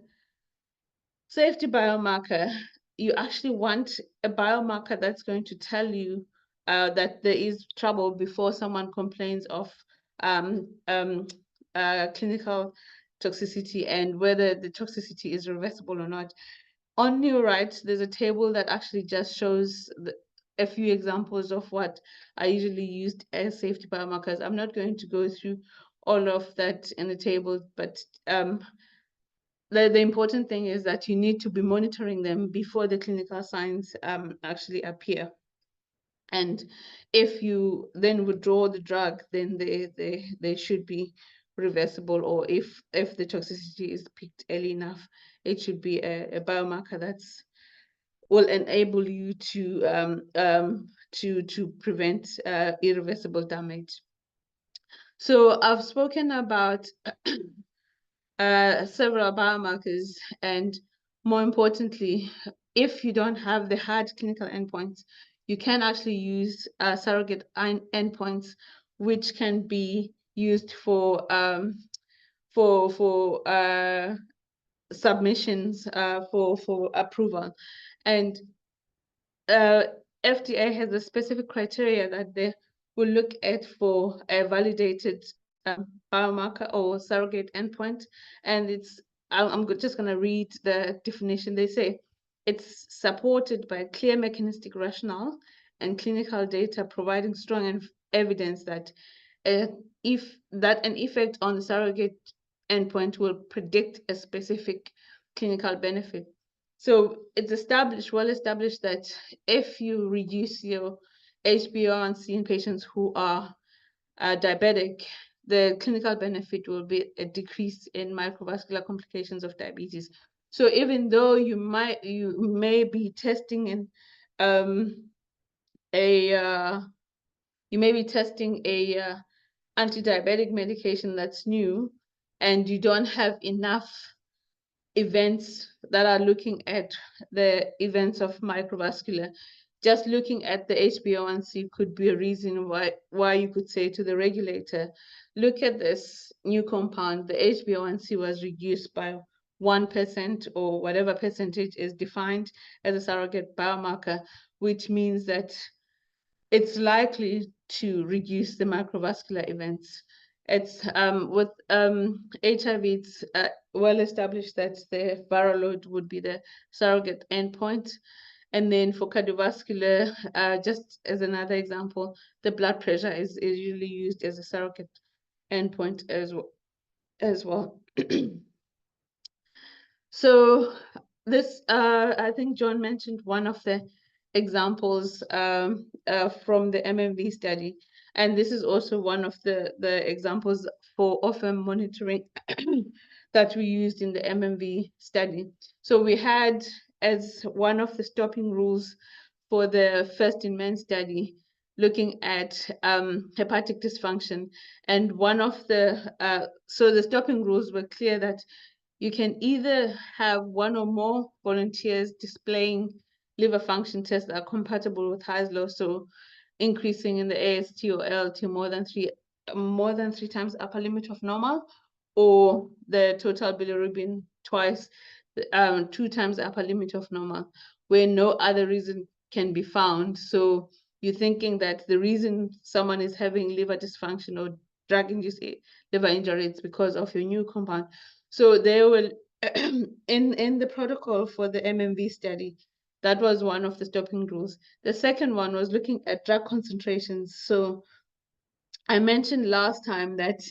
safety biomarker, you actually want a biomarker that's going to tell you that there is trouble before someone complains of clinical toxicity, and whether the toxicity is reversible or not. On your right, there's a table that actually just shows a few examples of what are usually used as safety biomarkers. I'm not going to go through all of that in the table, but the important thing is that you need to be monitoring them before the clinical signs actually appear. And if you then withdraw the drug, then they should be reversible, or if the toxicity is peaked early enough, it should be a biomarker that's will enable you to prevent irreversible damage. So I've spoken about several biomarkers, and more importantly, if you don't have the hard clinical endpoints, you can actually use surrogate endpoints, which can be used for submissions for approval. And FDA has a specific criteria that they will look at for a validated biomarker or surrogate endpoint, and it's just going to read the definition. They say it's supported by clear mechanistic rationale and clinical data providing strong evidence that if an effect on the surrogate endpoint will predict a specific clinical benefit. So it's well established that if you reduce your HbA1c in patients who are diabetic, the clinical benefit will be a decrease in microvascular complications of diabetes. So even though you may be testing in a anti-diabetic medication that's new, and you don't have enough events that are looking at the events of microvascular, just looking at the HbA1c could be a reason why you could say to the regulator, look at this new compound, the HbA1c was reduced by 1% or whatever percentage is defined as a surrogate biomarker, which means that it's likely to reduce the microvascular events. It's with HIV, it's well established that the viral load would be the surrogate endpoint. And then for cardiovascular, just as another example, the blood pressure is usually used as a surrogate endpoint as well. So this, I think John mentioned one of the examples from the MMV study. And this is also one of the examples for often monitoring that we used in the MMV study. So we had, as one of the stopping rules for the first-in-men study, looking at hepatic dysfunction. And one of the, so the stopping rules were clear that you can either have one or more volunteers displaying liver function tests that are compatible with Housekeeping, so increasing in the AST or ALT more than three times upper limit of normal, or the total bilirubin 2 times upper limit of normal, where no other reason can be found. So you're thinking that the reason someone is having liver dysfunction or drug-induced liver injury is because of your new compound. So they will, in the protocol for the MMV study, that was one of the stopping rules. The second one was looking at drug concentrations. So I mentioned last time that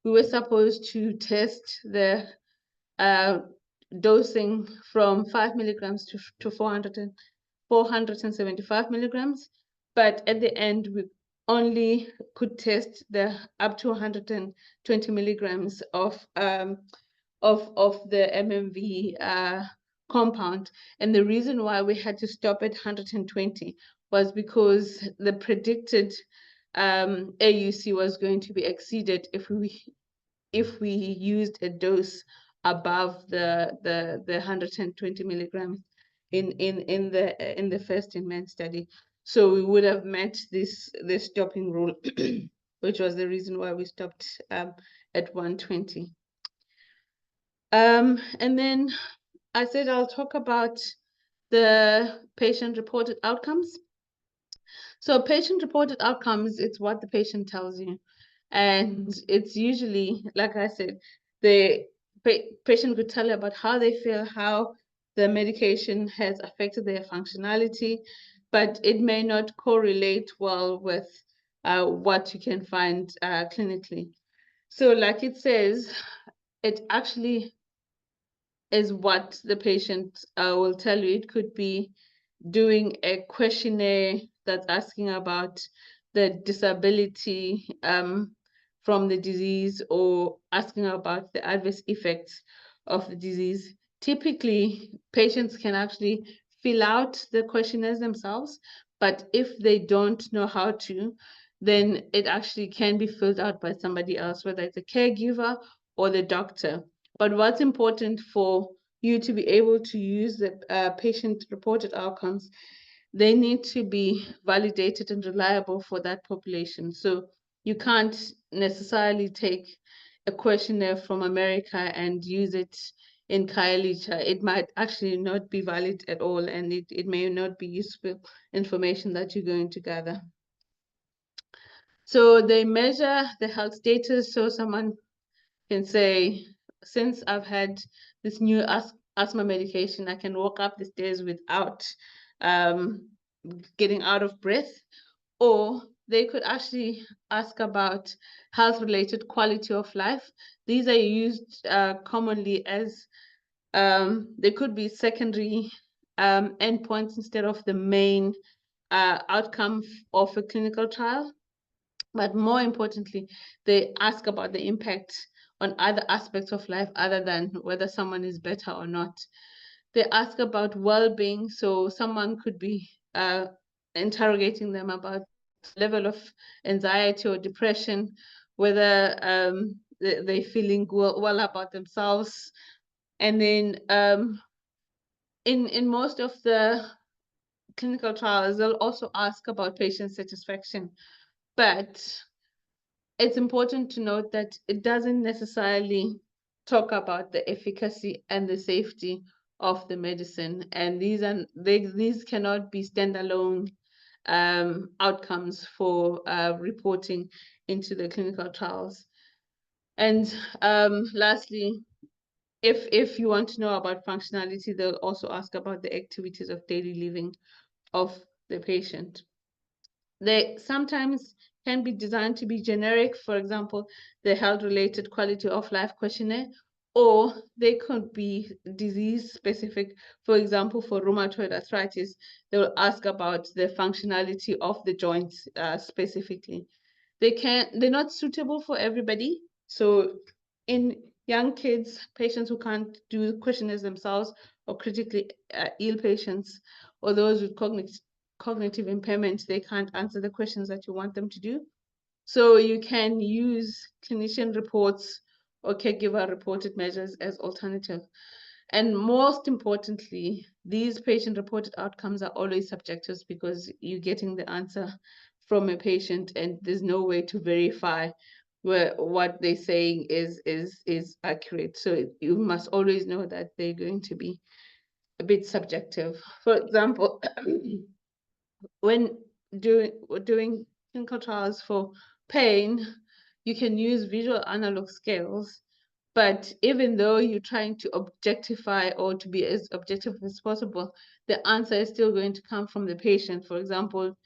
we were supposed to test the dosing from 5 milligrams to 475 milligrams, but at the end we only could test the up to 120 milligrams of the MMV compound. And the reason why we had to stop at 120 was because the predicted AUC was going to be exceeded if we used a dose above the 120 milligrams in the first-in-man study. So we would have met this stopping rule, which was the reason why we stopped at 120. And then I said I'll talk about the patient-reported outcomes. So patient-reported outcomes, it's what the patient tells you. And it's usually, like I said, the patient could tell you about how they feel, how the medication has affected their functionality, but it may not correlate well with what you can find clinically. So like it says, it actually is what the patient will tell you. It could be doing a questionnaire that's asking about the disability from the disease, or asking about the adverse effects of the disease. Typically, patients can actually fill out the questionnaires themselves, but if they don't know how to, then it actually can be filled out by somebody else, whether it's a caregiver or the doctor. But what's important for you to be able to use the patient-reported outcomes, they need to be validated and reliable for that population. So you can't necessarily take a questionnaire from America and use it in Khayelitsha. It might actually not be valid at all, and it may not be useful information that you're going to gather. So they measure the health status. So someone can say, since I've had this new asthma medication, I can walk up the stairs without getting out of breath. Or they could actually ask about health-related quality of life. These are used commonly as they could be secondary endpoints instead of the main outcome of a clinical trial. But more importantly, they ask about the impact on other aspects of life other than whether someone is better or not. They ask about well-being, so someone could be interrogating them about level of anxiety or depression, whether they're feeling well about themselves. And then in most of the clinical trials, they'll also ask about patient satisfaction. But it's important to note that it doesn't necessarily talk about the efficacy and the safety of the medicine. And these cannot be standalone outcomes for reporting into the clinical trials. And lastly, if you want to know about functionality, they'll also ask about the activities of daily living of the patient. They sometimes can be designed to be generic, for example, the health-related quality of life questionnaire, or they could be disease-specific. For example, for rheumatoid arthritis, they will ask about the functionality of the joints specifically. They're not suitable for everybody. So in young kids, patients who can't do questionnaires themselves, or critically ill patients, or those with cognitive impairment, they can't answer the questions that you want them to do. So you can use clinician reports or caregiver reported measures as alternative. And most importantly, these patient reported outcomes are always subjective because you're getting the answer from a patient and there's no way to verify what they're saying is accurate. So you must always know that they're going to be a bit subjective. For example, when doing clinical trials for pain, you can use visual analog scales, but even though you're trying to objectify or to be as objective as possible, the answer is still going to come from the patient. For example,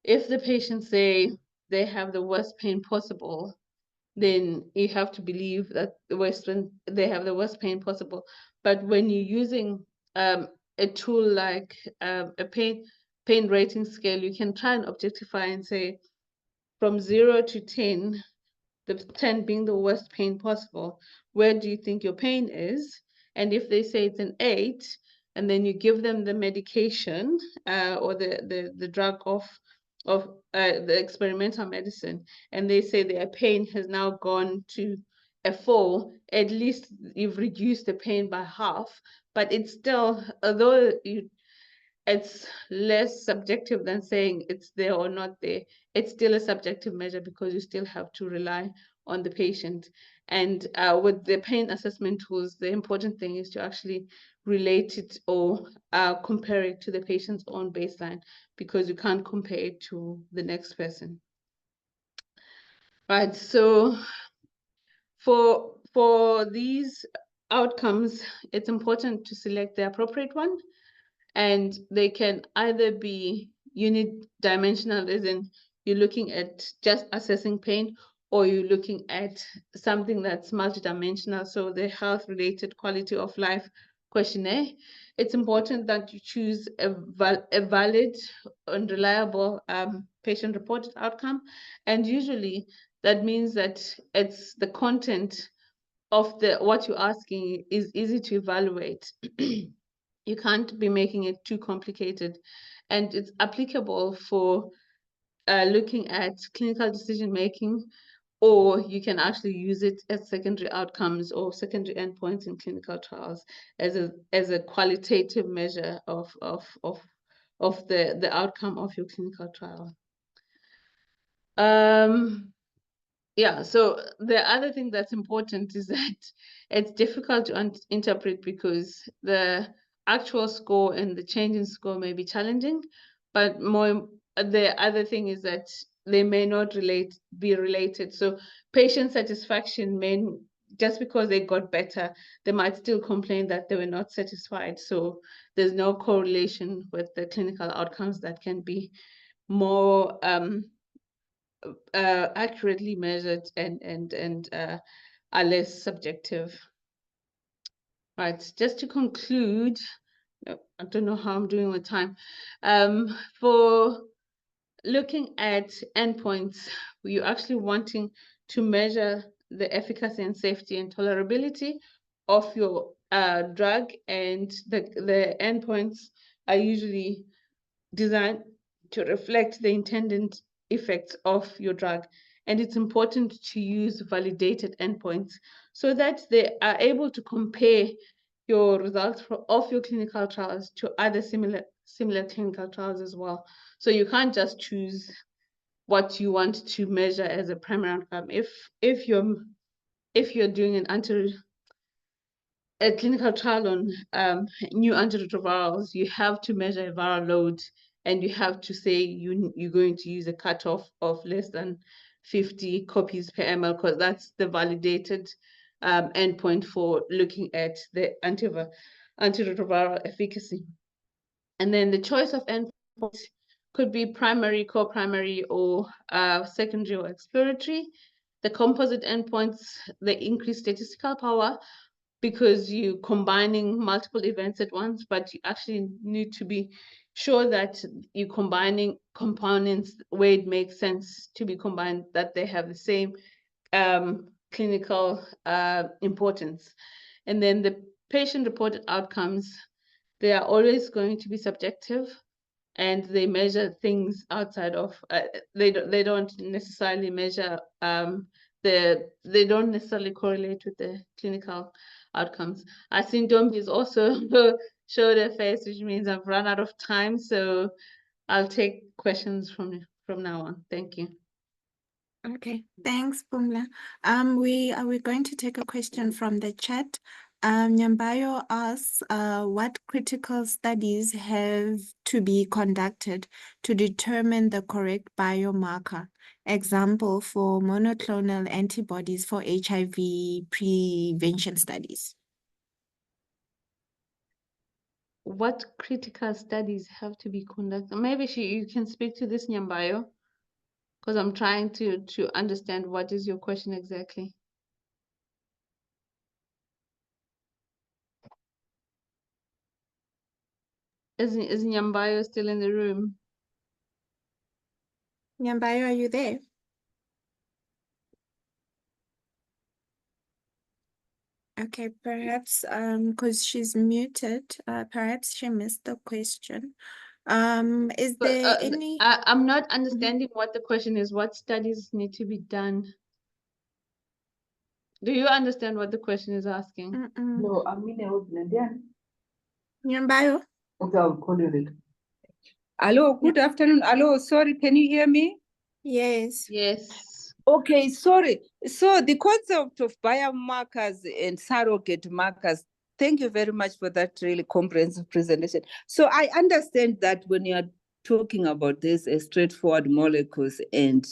if the patient say they have the worst pain possible, then you have to believe that they have the worst pain possible. But when you're using a tool like a pain rating scale, you can try and objectify and say from 0 to 10, the 10 being the worst pain possible, where do you think your pain is? And if they say it's an 8, and then you give them the medication or the drug of the experimental medicine, and they say their pain has now gone to a 4, at least you've reduced the pain by half. But it's still, although it's less subjective than saying it's there or not there, it's still a subjective measure because you still have to rely on the patient. And with the pain assessment tools, the important thing is to actually relate it or compare it to the patient's own baseline, because you can't compare it to the next person. Right, so for these outcomes, it's important to select the appropriate one. And they can either be unidimensional, as in you're looking at just assessing pain, or you're looking at something that's multidimensional, so the health-related quality of life questionnaire. It's important that you choose a valid and reliable patient-reported outcome. And usually that means that it's the content of what you're asking is easy to evaluate. You can't be making it too complicated. And it's applicable for looking at clinical decision-making, or you can actually use it as secondary outcomes or secondary endpoints in clinical trials as a qualitative measure of the outcome of your clinical trial. Yeah, so the other thing that's important is that it's difficult to interpret because the actual score and the change in score may be challenging, but the other thing is that they may not be related. So patient satisfaction may just because they got better, they might still complain that they were not satisfied. So there's no correlation with the clinical outcomes that can be more accurately measured and are less subjective. Right, just to conclude, I don't know how I'm doing with time. For looking at endpoints, you're actually wanting to measure the efficacy and safety and tolerability of your drug, and the endpoints are usually designed to reflect the intended effects of your drug. And it's important to use validated endpoints so that they are able to compare your results of your clinical trials to other similar clinical trials as well. So you can't just choose what you want to measure as a primary outcome. If you're doing a clinical trial on new antiretrovirals, you have to measure a viral load, and you have to say you're going to use a cutoff of less than 50 copies per ml, because that's the validated endpoint for looking at the antiretroviral efficacy. And then the choice of endpoints could be primary, co-primary, or secondary or exploratory. The composite endpoints, they increase statistical power because you're combining multiple events at once, but you actually need to be sure that you're combining components where it makes sense to be combined, that they have the same clinical importance. And then the patient-reported outcomes, they are always going to be subjective, and they measure things outside of, they don't necessarily measure, they don't necessarily correlate with the clinical outcomes. I think Ntombi's also showed her face, which means I've run out of time. So I'll take questions from now on. Thank you. Okay, thanks, Pumla. We're going to take a question from the chat. Nyambayo asks, what critical studies have to be conducted to determine the correct biomarker? Example, for monoclonal antibodies for HIV prevention studies. What critical studies have to be conducted? Maybe you can speak to this, Nyambayo, because I'm trying to understand what is your question exactly. Is Nyambayo still in the room? Nyambayo, are you there? Okay, perhaps because she's muted, perhaps she missed the question. Is there any? I'm not understanding what the question is. What studies need to be done? Do you understand what the question is asking? No, I'm in a Woodland. Nyambayo? Okay, I'll call you later. Hello, good afternoon. Hello, sorry, can you hear me? Yes. Yes. Okay, sorry. So the concept of biomarkers and surrogate markers, thank you very much for that really comprehensive presentation. So I understand that when you are talking about this straightforward molecules and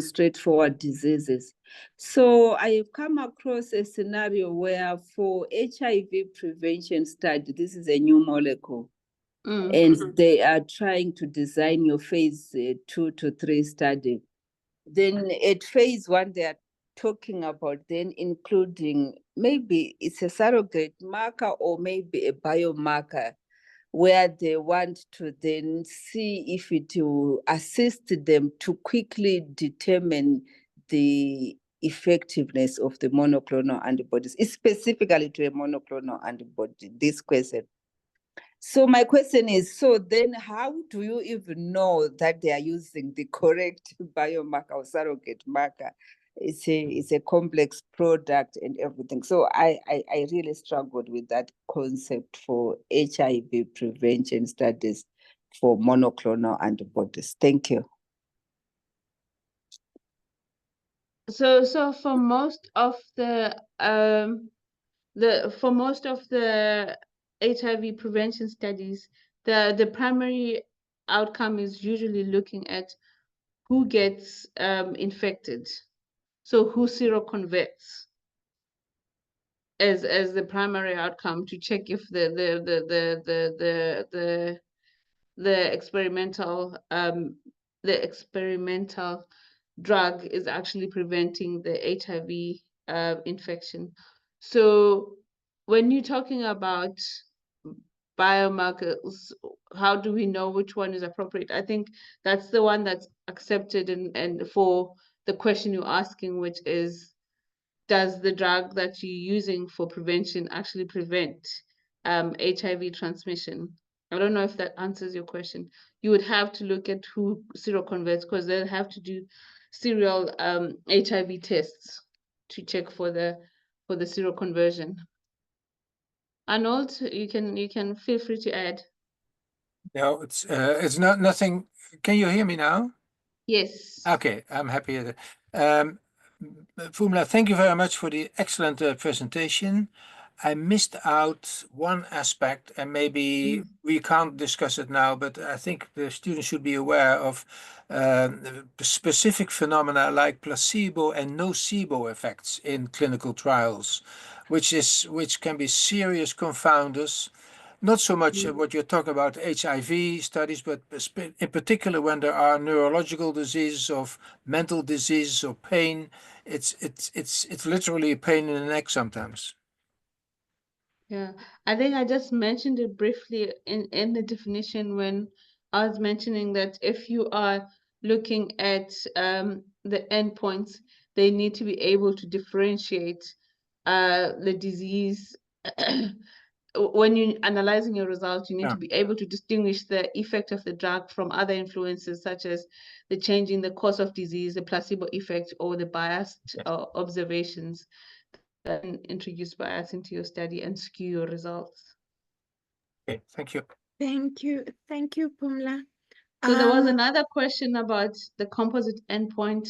straightforward diseases. So I have come across a scenario where for HIV prevention study, this is a new molecule. And they are trying to design your phase 2 to 3 study. Then at phase 1, they are talking about then including maybe it's a surrogate marker or maybe a biomarker, where they want to then see if it will assist them to quickly determine the effectiveness of the monoclonal antibodies, specifically to a monoclonal antibody, this question. So my question is, so then how do you even know that they are using the correct biomarker or surrogate marker? It's a complex product and everything. So I really struggled with that concept for HIV prevention studies for monoclonal antibodies. Thank you. So for most of the HIV prevention studies, the primary outcome is usually looking at who gets infected, so who seroconverts. as the primary outcome to check if the experimental drug is actually preventing the HIV infection. So when you're talking about biomarkers, how do we know which one is appropriate? I think that's the one that's accepted and for the question you're asking, which is, does the drug that you're using for prevention actually prevent HIV transmission? I don't know if that answers your question. You would have to look at who seroconverts, because they'll have to do serial HIV tests to check for the seroconversion. Arnold, you can feel free to add. No, it's not nothing. Can you hear me now? Yes. Okay, I'm happy. Fumla, thank you very much for the excellent presentation. I missed out one aspect, and maybe we can't discuss it now, but I think the students should be aware of specific phenomena like placebo and nocebo effects in clinical trials, which can be serious confounders. Not so much what you're talking about HIV studies, but in particular when there are neurological diseases of mental diseases or pain, it's literally a pain in the neck sometimes. Yeah, I think I just mentioned it briefly in the definition when I was mentioning that if you are looking at the endpoints, they need to be able to differentiate the disease. When you're analyzing your results, you need to be able to distinguish the effect of the drug from other influences, such as the change in the course of disease, the placebo effect, or the biased observations that introduce bias into your study and skew your results. Okay, thank you. Thank you. Thank you, Pumla. So there was another question about the composite endpoint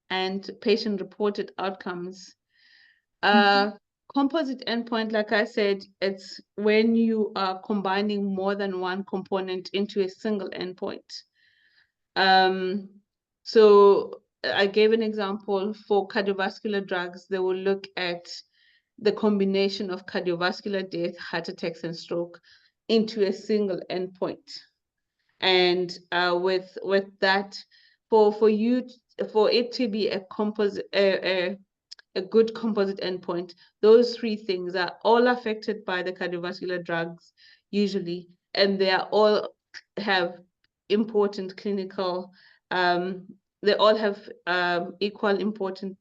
and patient-reported outcomes. Composite endpoint, like I said, it's when you are combining more than one component into a single endpoint. So I gave an example for cardiovascular drugs. They will look at the combination of cardiovascular death, heart attacks, and stroke into a single endpoint. And with that, for it to be a composite a good composite endpoint, those three things are all affected by the cardiovascular drugs usually, and they are all have important clinical they all have equal important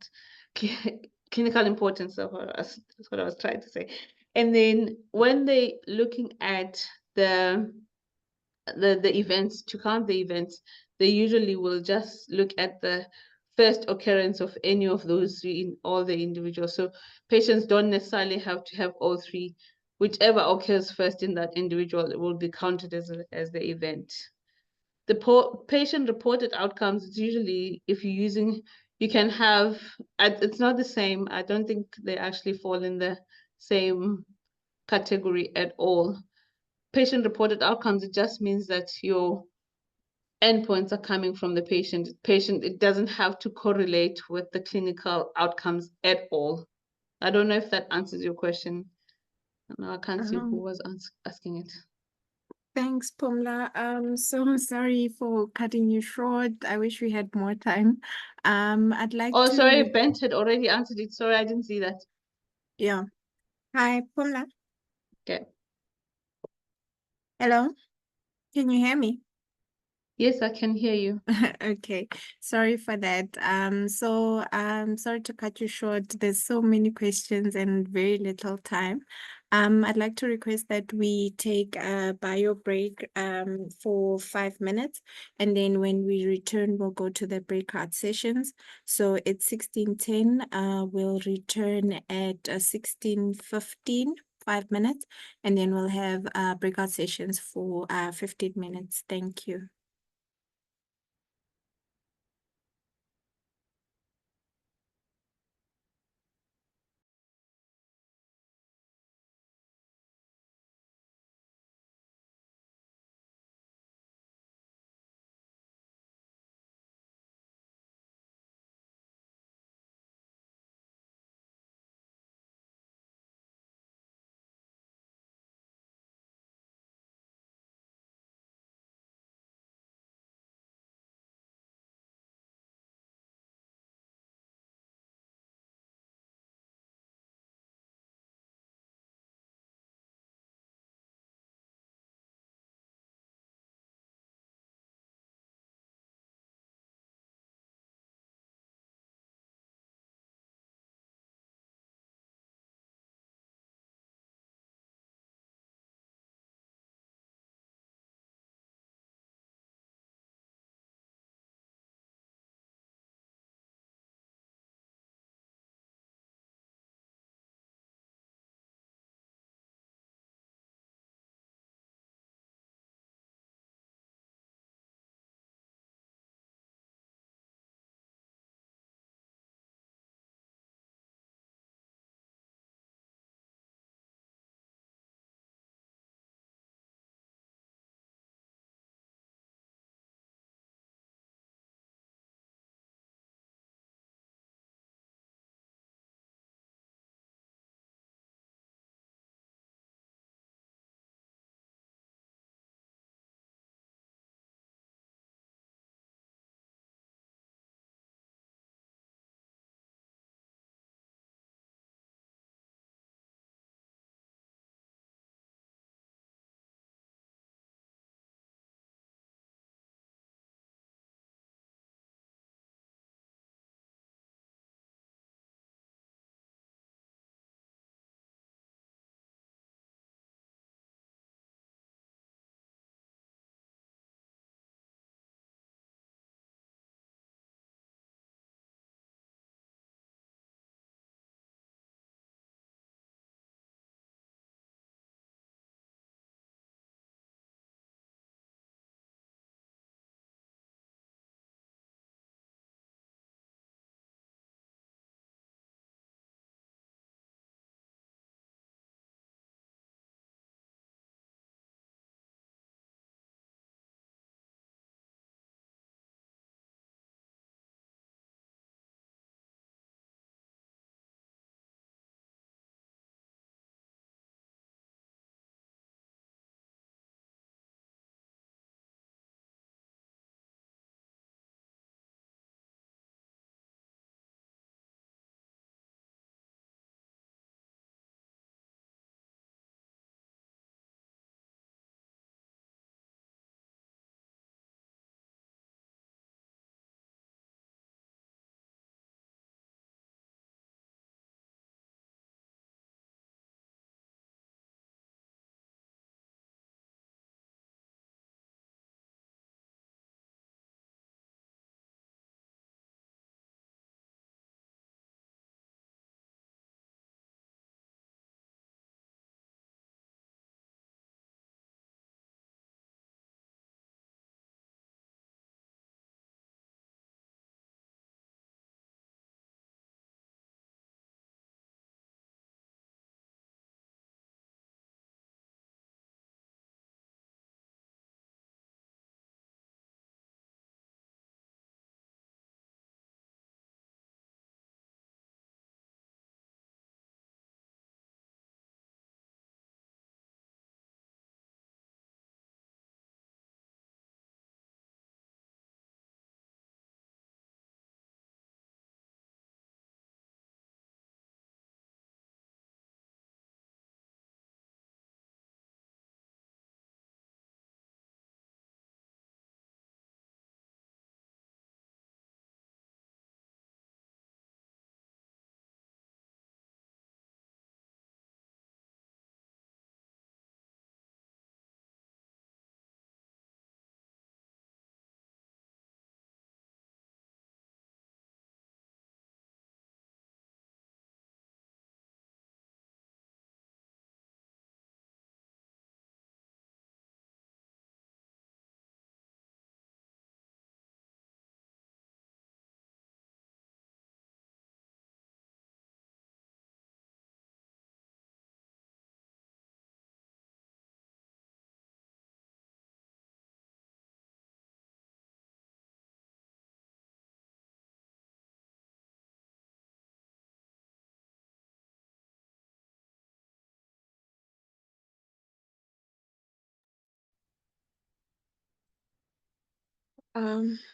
clinical importance. That's what I was trying to say. And then when they looking at the events, to count the events, they usually will just look at the first occurrence of any of those three in all the individuals. So patients don't necessarily have to have all three. Whichever occurs first in that individual, it will be counted as the event. The patient-reported outcomes is usually, if you're using, you can have, it's not the same. I don't think they actually fall in the same category at all. Patient-reported outcomes, it just means that your endpoints are coming from the patient. It doesn't have to correlate with the clinical outcomes at all. I don't know if that answers your question. No, I can't see who was asking it. Thanks, Pumla. So sorry for cutting you short. I wish we had more time. I'd like to. Oh, sorry, Bent had already answered it. Sorry, I didn't see that. Yeah. Hi, Pumla. Okay. Hello. Can you hear me? Yes, I can hear you. Okay, sorry for that. Sorry to cut you short. There's so many questions and very little time. I'd like to request that we take a bio break for 5 minutes, and then when we return, we'll go to the breakout sessions. So it's 16:10. We'll return at 16:15. 5 minutes, and then we'll have breakout sessions for 15 minutes. Thank you.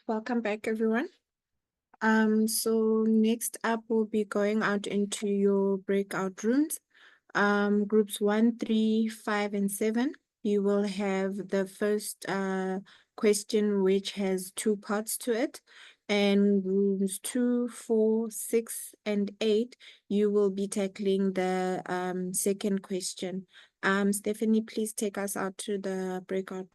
Welcome back, everyone. So next up, we'll be going out into your breakout rooms. Groups 1, 3, 5, and 7. You will have the first question, which has 2 parts to it. And rooms 2, 4, 6, and 8, you will be tackling the second question. Stephanie, please take us out to the breakout.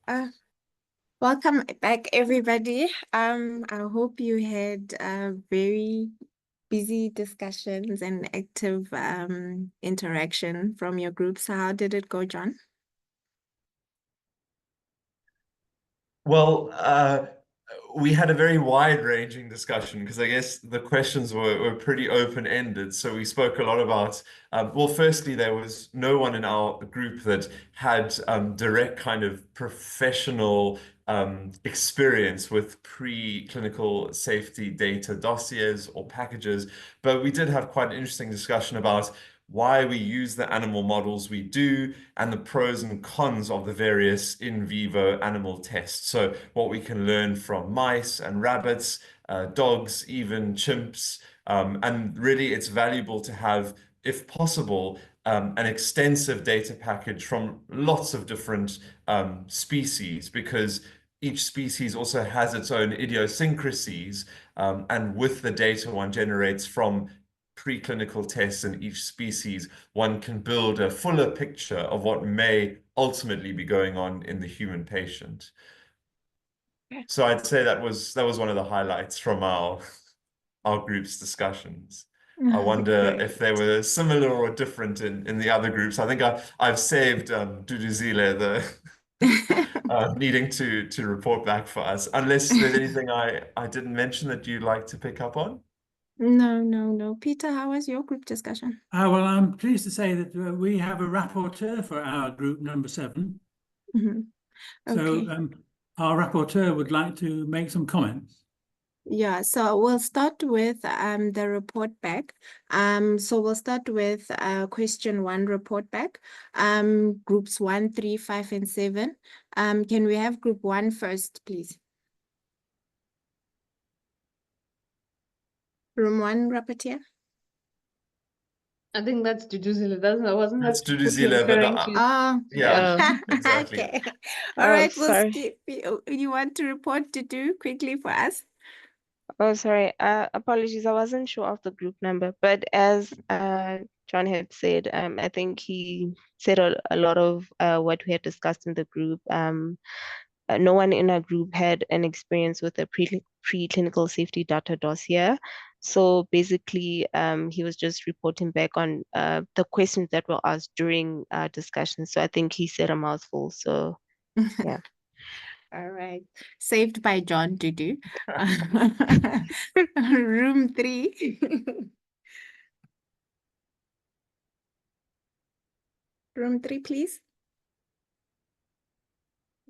Welcome back, everybody. I hope you had very busy discussions and active interaction from your groups. How did it go, John? Well, we had a very wide-ranging discussion because I guess the questions were pretty open-ended. So we spoke a lot about, well, firstly, there was no one in our group that had direct kind of professional experience with preclinical safety data dossiers or packages, but we did have quite an interesting discussion about why we use the animal models we do, and the pros and cons of the various in vivo animal tests. So what we can learn from mice and rabbits, dogs, even chimps. And really, it's valuable to have, if possible, an extensive data package from lots of different species, because each species also has its own idiosyncrasies. And with the data one generates from preclinical tests in each species, one can build a fuller picture of what may ultimately be going on in the human patient. So I'd say that was one of the highlights from our group's discussions. I wonder if they were similar or different in the other groups. I think I've saved Duduzile the needing to report back for us, unless there's anything I didn't mention that you'd like to pick up on. No. Peter, how was your group discussion? Well, I'm pleased to say that we have a rapporteur for our group number 7. Mm-hmm. Okay. So our rapporteur would like to make some comments. Yeah, so we'll start with the report back. So we'll start with question 1 report back. Groups 1, 3, 5, and 7. Can we have group 1 first, please? Room 1, rapporteur. I think that's Duduzile, wasn't That's that what you're Duduzile, but referring to? yeah, exactly. Okay. All right, we'll sorry. skip. You want to report to do quickly for us? Oh, sorry. Apologies. I wasn't sure of the group number, but as John had said, I think he said a lot of what we had discussed in the group. No one in our group had an experience with a preclinical safety data dossier. So basically, he was just reporting back on the questions that were asked during discussion. So I think he said a mouthful. So yeah. All right. Saved by John to do. Room 3. Room 3, please.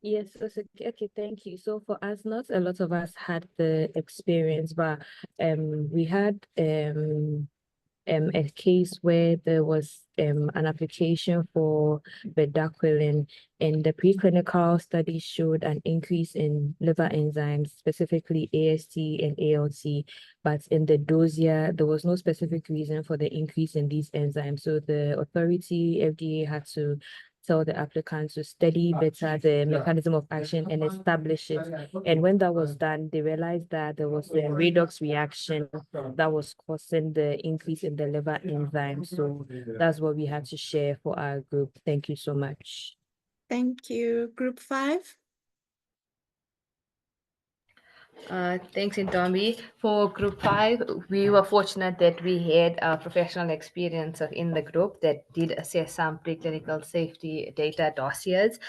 Yes, okay, thank you. So for us, not a lot of us had the experience, but we had a case where there was an application for bedaquiline, and the preclinical study showed an increase in liver enzymes, specifically AST and ALT, but in the dossier, there was no specific reason for the increase in these enzymes. So the authority, FDA, had to tell the applicants to study better the mechanism of action and establish it. And when that was done, they realized that there was a redox reaction that was causing the increase in the liver enzyme. So that's what we had to share for our group. Thank you so much. Thank you. Group 5. Thanks, Ntombi. For group 5, we were fortunate that we had a professional experience in the group that did assess some preclinical safety data dossiers.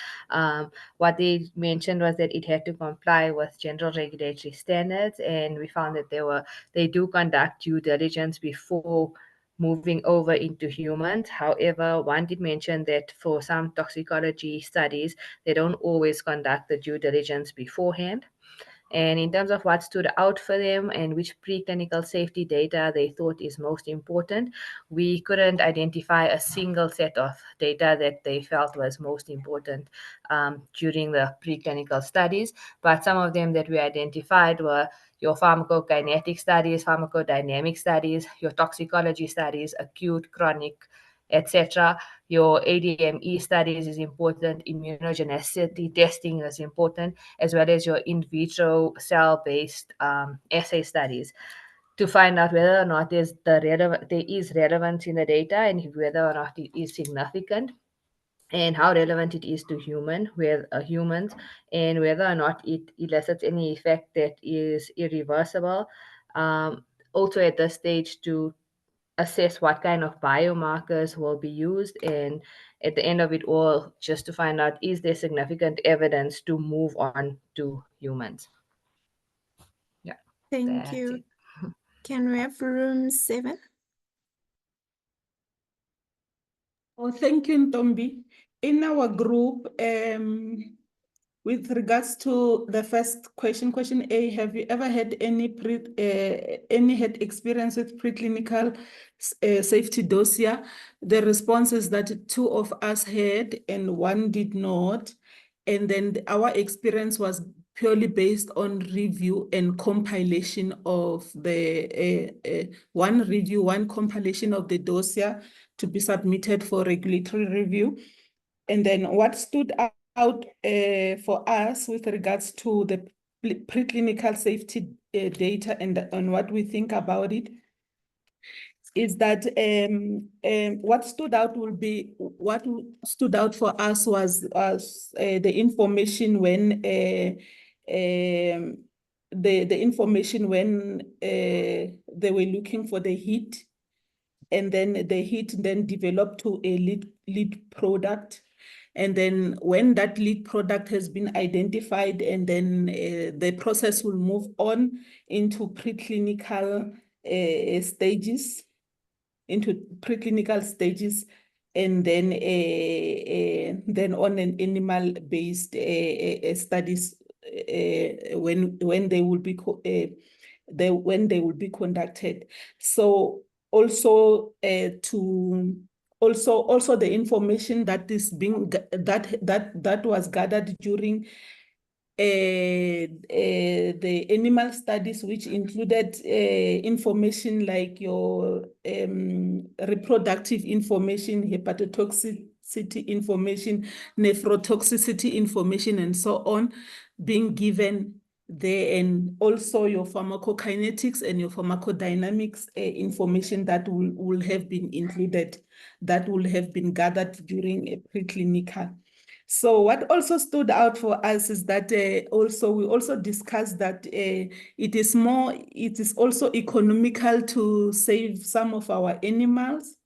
What they mentioned was that it had to comply with general regulatory standards, and we found that they do conduct due diligence before moving over into humans. However, one did mention that for some toxicology studies, they don't always conduct the due diligence beforehand. And in terms of what stood out for them and which preclinical safety data they thought is most important, we couldn't identify a single set of data that they felt was most important during the preclinical studies. But some of them that we identified were your pharmacokinetic studies, pharmacodynamic studies, your toxicology studies, acute, chronic, etc. Your ADME studies is important, immunogenicity testing is important, as well as your in vitro cell-based assay studies to find out whether or not there is relevance in the data and whether or not it is significant. and how relevant it is to humans, and whether or not it elicits any effect that is irreversible. Also at this stage to assess what kind of biomarkers will be used, and at the end of it all, just to find out, is there significant evidence to move on to humans? Yeah. Thank That's you. it. Can we have room 7? Oh, thank you, Ntombi. In our group, with regards to the first question, question A, have you ever had any had experience with preclinical safety dossier? The response is that 2 of us had and 1 did not. And then our experience was purely based on review and compilation of the one review, one compilation of the dossier to be submitted for regulatory review. And then what stood out for us with regards to the preclinical safety data and what we think about it is that what stood out for us was the information when the information when they were looking for the heat, and then the heat then developed to a lead product. And then when that lead product has been identified, and then the process will move on into preclinical stages, and then on an animal-based studies when they will be conducted. So also also the information that is being that was gathered during the animal studies, which included information like your reproductive information, hepatotoxicity information, nephrotoxicity information, and so on, being given there, and also your pharmacokinetics and your pharmacodynamics information that will have been included, that will have been gathered during a preclinical. So what also stood out for us is that we also discussed that it is also economical to save some of our animals.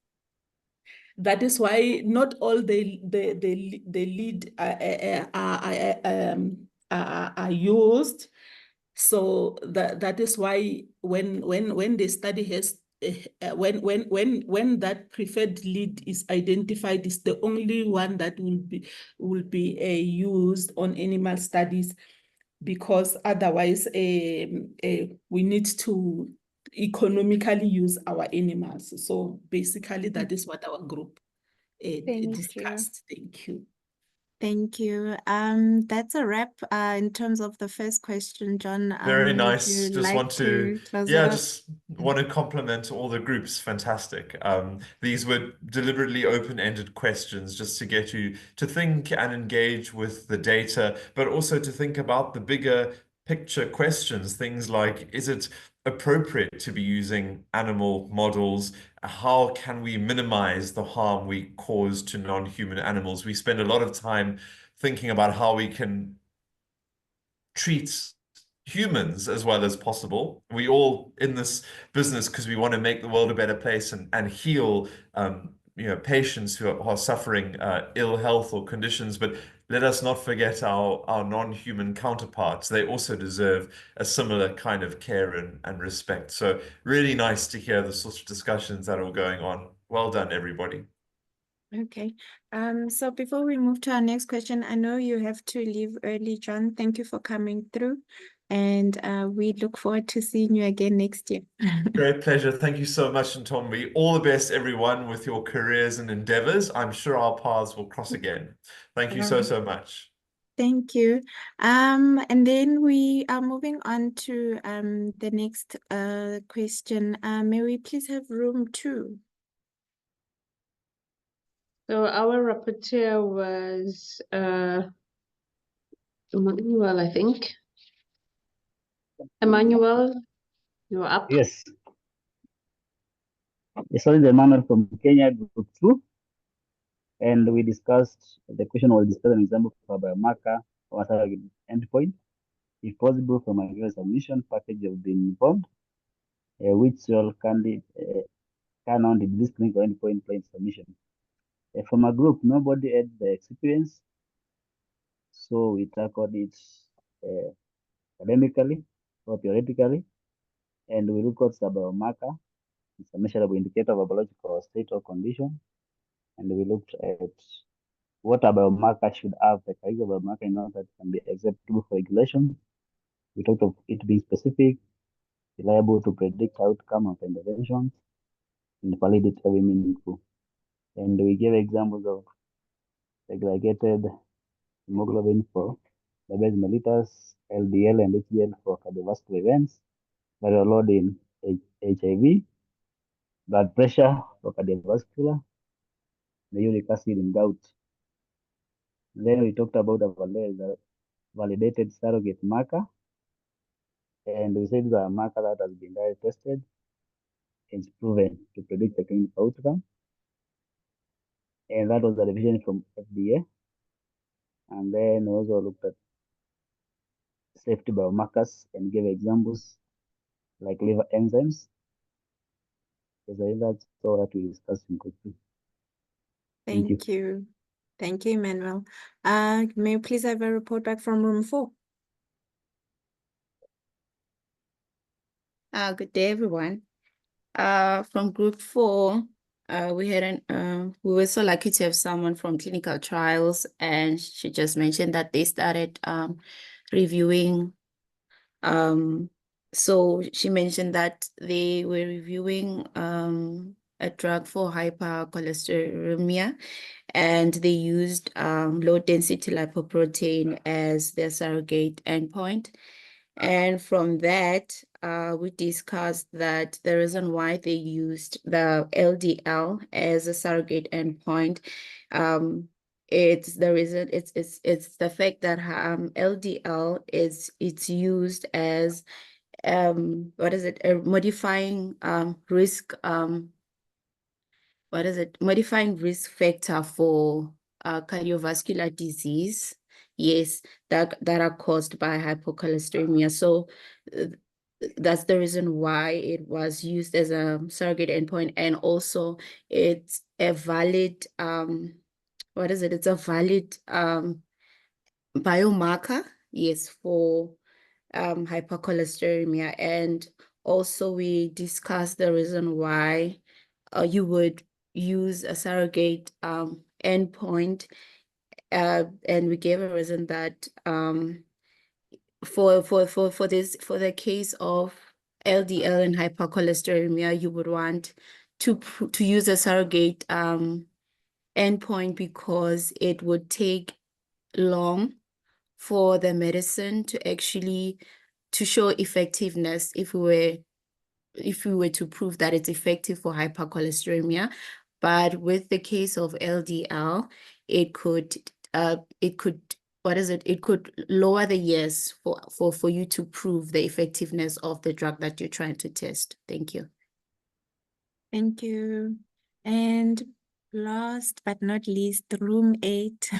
That is why not all the lead are used. So that is why when the study has when that preferred lead is identified, is the only one that will be used on animal studies, because otherwise we need to economically use our animals. So basically that is what our group discussed. Thank you. Thank you. That's a wrap in terms of the first question, John. Very Would nice. you Just like want to, close it yeah, up? just want to compliment all the groups. Fantastic. These were deliberately open-ended questions just to get you to think and engage with the data, but also to think about the bigger picture questions. Things like, is it appropriate to be using animal models? How can we minimize the harm we cause to non-human animals? We spend a lot of time thinking about how we can treat humans as well as possible. We all in this business because we want to make the world a better place and heal patients who are suffering ill health or conditions. But let us not forget our non-human counterparts. They also deserve a similar kind of care and respect. So really nice to hear the sorts of discussions that are going on. Well done, everybody. Okay. So before we move to our next question, I know you have to leave early, John. Thank you for coming through. And we look forward to seeing you again next year. Great pleasure. Thank you so much, Ntombi. All the best, everyone, with your careers and endeavors. I'm sure our paths will cross again. Thank you so much. Thank you. And then we are moving on to the next question. May we please have room 2? So our rapporteur was Emmanuel, I think. Emmanuel, you're up. Yes. Sorry, the Emmanuel from Kenya, Group 2. And we discussed, the question was discussed an example for a biomarker or a surrogate endpoint. If possible, from a given submission package have been informed, which all candidate counted this clinical endpoint plan submission. From a group, nobody had the experience, so we tackled it academically or theoretically, and we looked at the biomarker. It's a measurable indicator of a biological state or condition, and we looked at what a biomarker should have, the character of a biomarker in order that it can be acceptable for regulation. We talked of it being specific, reliable to predict outcome of interventions, and validate every meaningful. And we gave examples of segregated hemoglobin for diabetes mellitus, LDL, and HDL for cardiovascular events, viral load in HIV, blood pressure for cardiovascular, the uric acid in gout. Then we talked about a validated surrogate marker, and we said the marker that has been tested is proven to predict the clinical outcome, and that was the revision from FDA. And then we also looked at safety biomarkers and gave examples like liver enzymes. That's all that we discussed in group 2. Thank you. Thank you. Thank you, Emmanuel. May we please have a report back from room 4? Good day, everyone. From group 4, we were so lucky to have someone from clinical trials, and she just mentioned that they started reviewing. So she mentioned that they were reviewing a drug for hypercholesterolemia, and they used low density lipoprotein as their surrogate endpoint. And from that, we discussed that the reason why they used the LDL as a surrogate endpoint, it's the fact that LDL it's used as modifying risk modifying risk factor for cardiovascular disease. Yes, that are caused by hypocholesterolemia. So that's the reason why it was used as a surrogate endpoint, and also it's a valid it's a valid biomarker, yes, for hypercholesterolemia. And also we discussed the reason why you would use a surrogate endpoint, and we gave a reason that for the case of LDL and hypercholesterolemia, you would want to use a surrogate endpoint because it would take long for the medicine to actually show effectiveness if we were to prove that it's effective for hypercholesterolemia. But with the case of LDL, it could lower the years for you to prove the effectiveness of the drug that you're trying to test. Thank you. Thank you. And last but not least, room 8.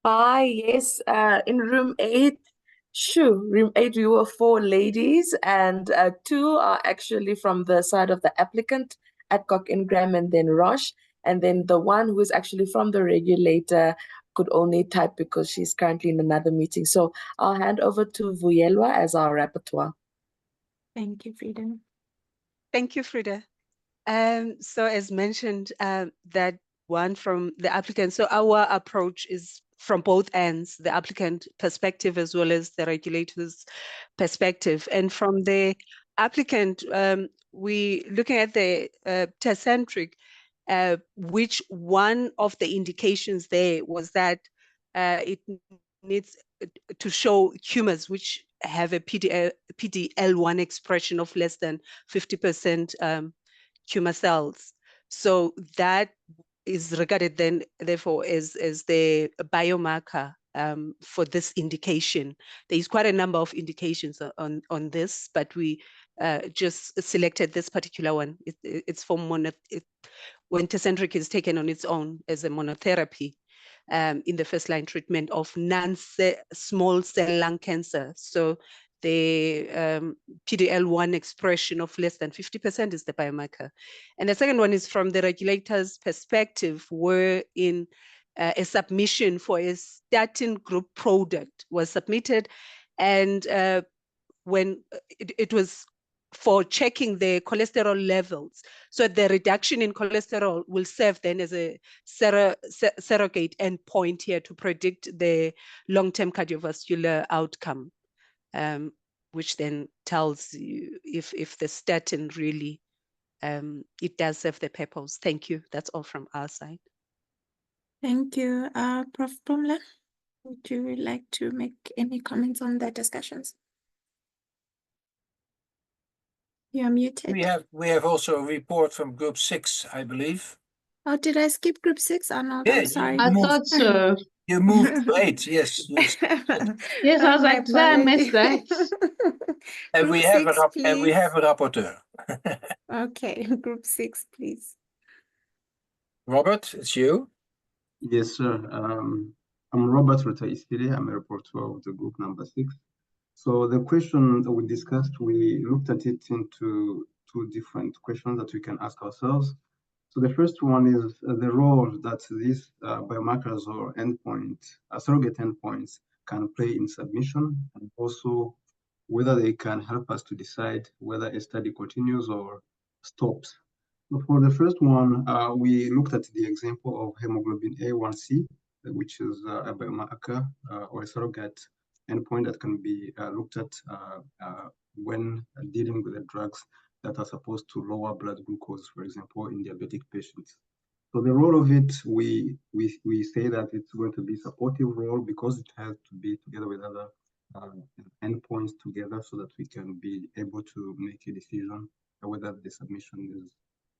Hi, yes, in room 8, room 8, we were 4 ladies, and 2 are actually from the side of the applicant, Adcock Ingram and then Roche, and then the one who is actually from the regulator could only type because she's currently in another meeting. So I'll hand over to Vuyelwa as our rapporteur. Thank you, Frida. Thank you, Frida. So as mentioned, that one from the applicant, so our approach is from both ends, the applicant perspective as well as the regulator's perspective. And from the applicant, we looking at the test-centric, which one of the indications there was that it needs to show tumors which have a PD-L1 expression of less than 50% tumor cells. So that is regarded then, therefore, as the biomarker for this indication. There is quite a number of indications on this, but we just selected this particular one. It's for when Tecentriq is taken on its own as a monotherapy in the first-line treatment of non-small cell lung cancer. So the PD-L1 expression of less than 50% is the biomarker. And the second one is from the regulator's perspective, wherein a submission for a statin group product was submitted, and when it was for checking the cholesterol levels. So the reduction in cholesterol will serve then as a surrogate endpoint here to predict the long-term cardiovascular outcome, which then tells you if the statin really, it does serve the purpose. Thank you. That's all from our side. Thank you. Prof. Pumla, would you like to make any comments on the discussions? You're muted. We have also a report from Group 6, I believe. Oh, did I skip group 6 or not? Yeah, I'm sorry. I thought so. You moved late, yes. Yes. Yes, I was My like, did I miss that? And Group we have six, and we please. have a rapporteur. Okay, group 6, please. Robert, it's you. Yes, sir. I'm Robert Rutaisire. I'm a reporter of the group number 6. So the question that we discussed, we looked at it into 2 different questions that we can ask ourselves. So the first one is the role that these biomarkers or endpoints, surrogate endpoints, can play in submission, and also whether they can help us to decide whether a study continues or stops. So for the first one, we looked at the example of hemoglobin A1C, which is a biomarker or a surrogate endpoint that can be looked at when dealing with the drugs that are supposed to lower blood glucose, for example, in diabetic patients. So the role of it, we say that it's going to be supportive role because it has to be together with other endpoints together so that we can be able to make a decision whether the submission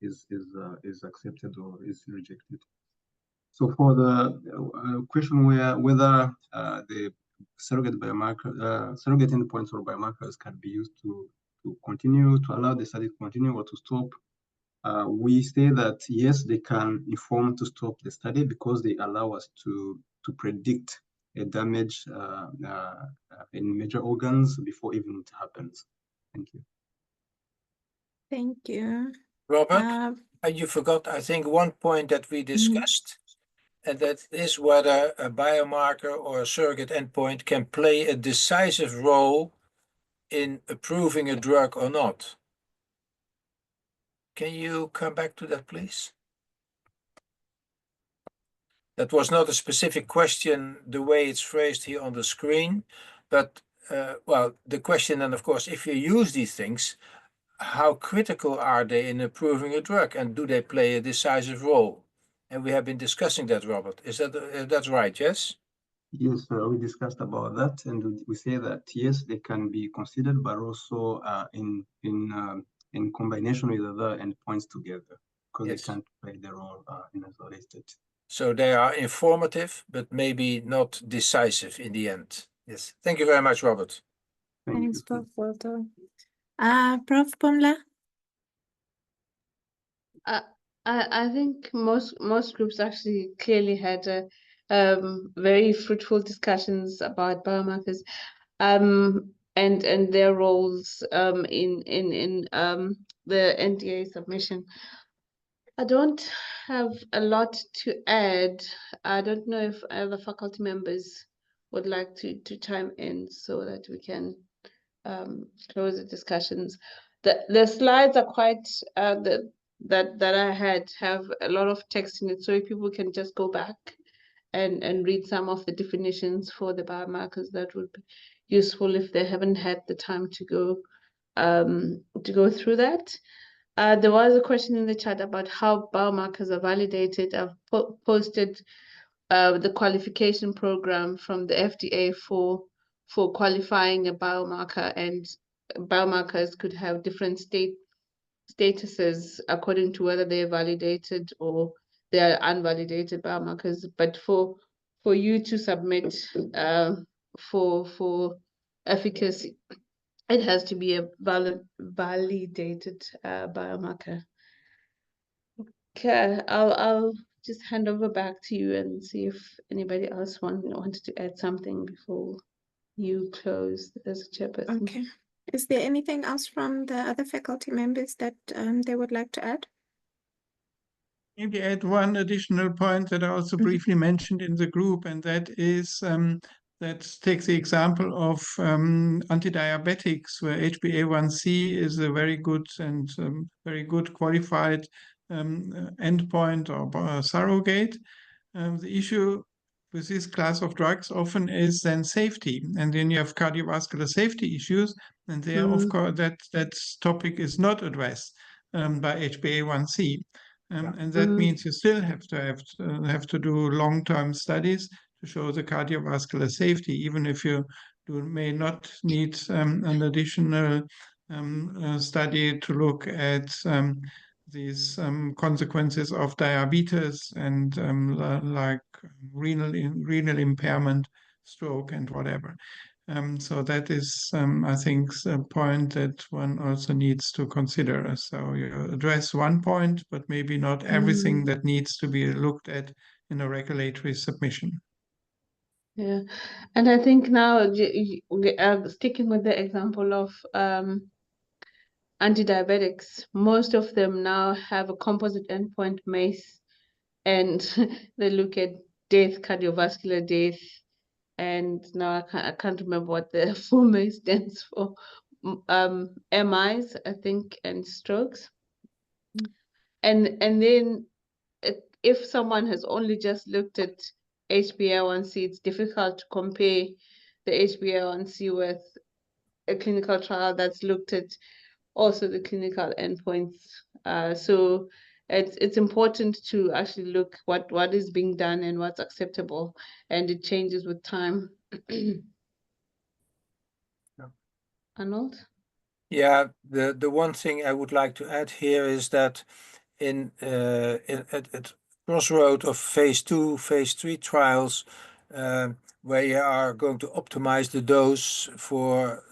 is accepted or is rejected. So for the question whether the surrogate biomarker, surrogate endpoints or biomarkers can be used to continue, to allow the study to continue or to stop, we say that yes, they can inform to stop the study because they allow us to predict a damage in major organs before even it happens. Thank you. Thank you. Robert, you forgot, I think, one point that we discussed, and that is whether a biomarker or a surrogate endpoint can play a decisive role in approving a drug or not. Can you come back to that, please? That was not a specific question the way it's phrased here on the screen, but well, the question then, of course, if you use these things, how critical are they in approving a drug, and do they play a decisive role? And we have been discussing that, Robert. Is that that's right? Yes. Yes, we discussed about that, and we say that yes, they can be considered, but also in combination with other endpoints together, because they can't play their role in isolated. So they are informative, but maybe not decisive in the end. Yes. Thank you very much, Robert. Thanks, Prof. Walter. Prof. Pumla? I think most groups actually clearly had very fruitful discussions about biomarkers and their roles in the NDA submission. I don't have a lot to add. I don't know if other faculty members would like to chime in so that we can close the discussions. The slides are quite that I had have a lot of text in it, so if people can just go back and read some of the definitions for the biomarkers, that would be useful if they haven't had the time to go through that. There was a question in the chat about how biomarkers are validated. I've posted the qualification program from the FDA for qualifying a biomarker, and biomarkers could have different statuses according to whether they're validated or they are unvalidated biomarkers. But for you to submit for efficacy, it has to be a validated biomarker. Okay, I'll just hand over back to you and see if anybody else wanted to add something before you close as a chairperson. Okay. Is there anything else from the other faculty members that they would like to add? Maybe add one additional point that I also briefly mentioned in the group, and that is that takes the example of antidiabetics, where HbA1c is a very good and very good qualified endpoint or surrogate. The issue with this class of drugs often is then safety, and then you have cardiovascular safety issues, and there, of course, that topic is not addressed by HbA1c. And that means you still have to do long-term studies to show the cardiovascular safety, even if you may not need an additional study to look at these consequences of diabetes and like renal impairment, stroke, and whatever. So that is, I think, a point that one also needs to consider. So you address one point, but maybe not everything that needs to be looked at in a regulatory submission. Yeah, and I think now sticking with the example of antidiabetics, most of them now have a composite endpoint MACE, and they look at death, cardiovascular death, and now I can't remember what the full MACE stands for. MIs, I think, and strokes. And then if someone has only just looked at HbA1c, it's difficult to compare the HbA1c with a clinical trial that's looked at also the clinical endpoints. So it's important to actually look what is being done and what's acceptable, and it changes with time. Arnold? Yeah, the one thing I would like to add here is that at crossroad of phase 2, phase 3 trials, where you are going to optimize the dose for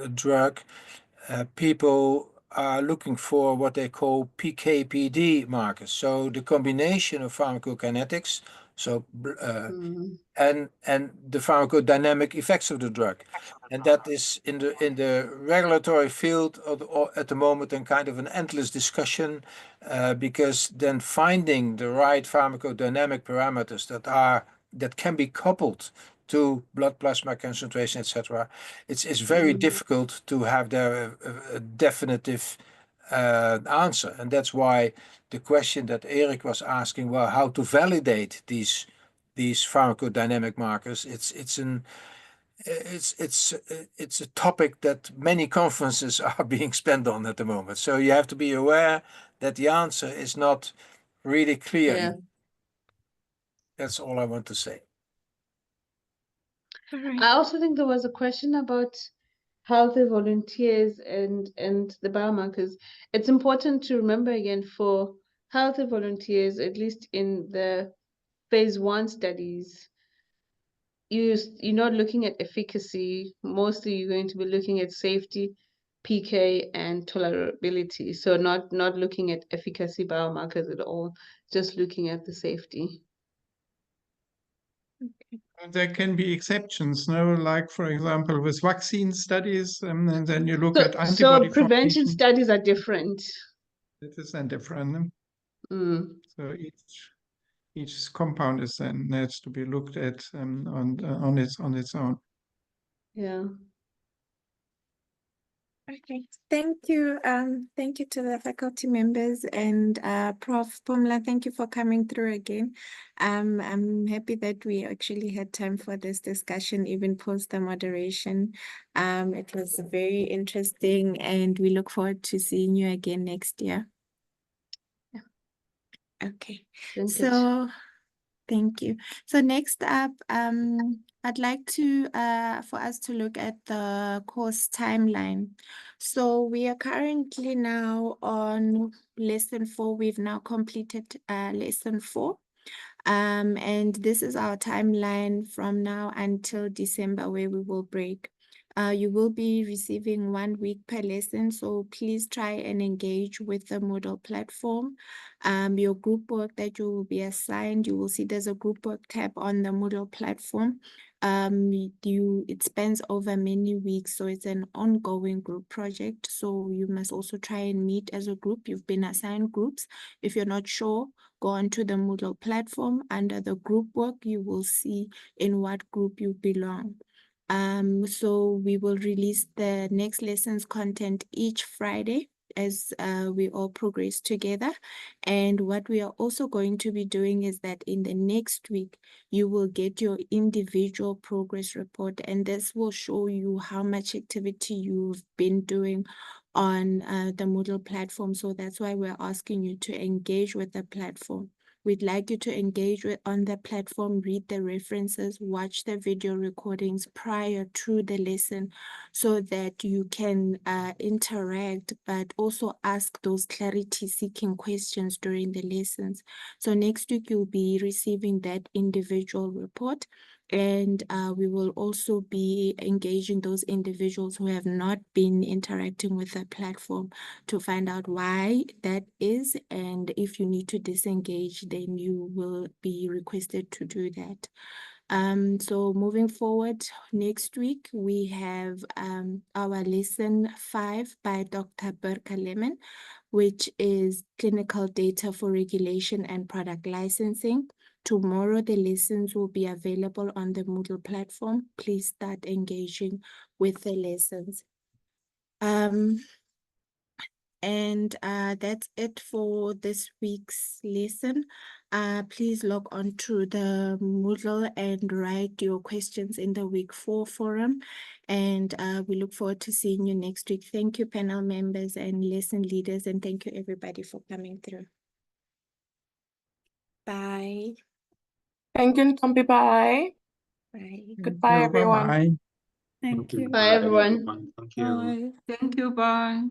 a drug, people are looking for what they call PK/PD markers. So the combination of pharmacokinetics, so and the pharmacodynamic effects of the drug, and that is in the regulatory field at the moment and kind of an endless discussion, because then finding the right pharmacodynamic parameters that can be coupled to blood plasma concentration, etc. It's very difficult to have there a definitive answer, and that's why the question that Eric was asking, well, how to validate these pharmacodynamic markers, it's a topic that many conferences are being spent on at the moment. So you have to be aware that the answer is not really clear. Yeah. That's all I want to say. I also think there was a question about healthy volunteers and the biomarkers. It's important to remember again, for healthy volunteers, at least in the phase 1 studies, you're not looking at efficacy. Mostly you're going to be looking at safety, PK, and tolerability. So not looking at efficacy biomarkers at all, just looking at the safety. There can be exceptions, no? Like, for example, with vaccine studies, and then you look at antibody So prevention formation. studies are different. It is then different. So each compound is then needs to be looked at on its own. Yeah. Okay, thank you. Thank you to the faculty members and Prof. Pumla, thank you for coming through again. I'm happy that we actually had time for this discussion, even post the moderation. It was very interesting, and we look forward to seeing you again next year. Yeah. Okay, thank you. So next up, I'd like to for us to look at the course timeline. So we are currently now on lesson 4. We've now completed lesson 4. And this is our timeline from now until December, where we will break. You will be receiving 1 week per lesson, so please try and engage with the Moodle platform. Your group work that you will be assigned, you will see there's a group work tab on the Moodle platform. It spans over many weeks, so it's an ongoing group project. So you must also try and meet as a group. You've been assigned groups. If you're not sure, go onto the Moodle platform. Under the group work, you will see in what group you belong. So we will release the next lessons content each Friday as we all progress together. And what we are also going to be doing is that in the next week, you will get your individual progress report, and this will show you how much activity you've been doing on the Moodle platform. So that's why we're asking you to engage with the platform. We'd like you to engage on the platform, read the references, watch the video recordings prior to the lesson so that you can interact, but also ask those clarity-seeking questions during the lessons. So next week, you'll be receiving that individual report. And we will also be engaging those individuals who have not been interacting with the platform to find out why that is. And if you need to disengage, then you will be requested to do that. So moving forward, next week, we have our lesson 5 by Dr. Burka Lemon, which is clinical data for regulation and product licensing. Tomorrow, the lessons will be available on the Moodle platform. Please start engaging with the lessons. And that's it for this week's lesson. Please log on to the Moodle and write your questions in the week 4 forum. And we look forward to seeing you next week. Thank you, panel members and lesson leaders, and thank you everybody for coming through. Bye. Thank you, Ntombi. Bye. Bye. Goodbye, everyone. Bye. Thank you. Bye, everyone. Thank you. Bye. Thank you. Bye.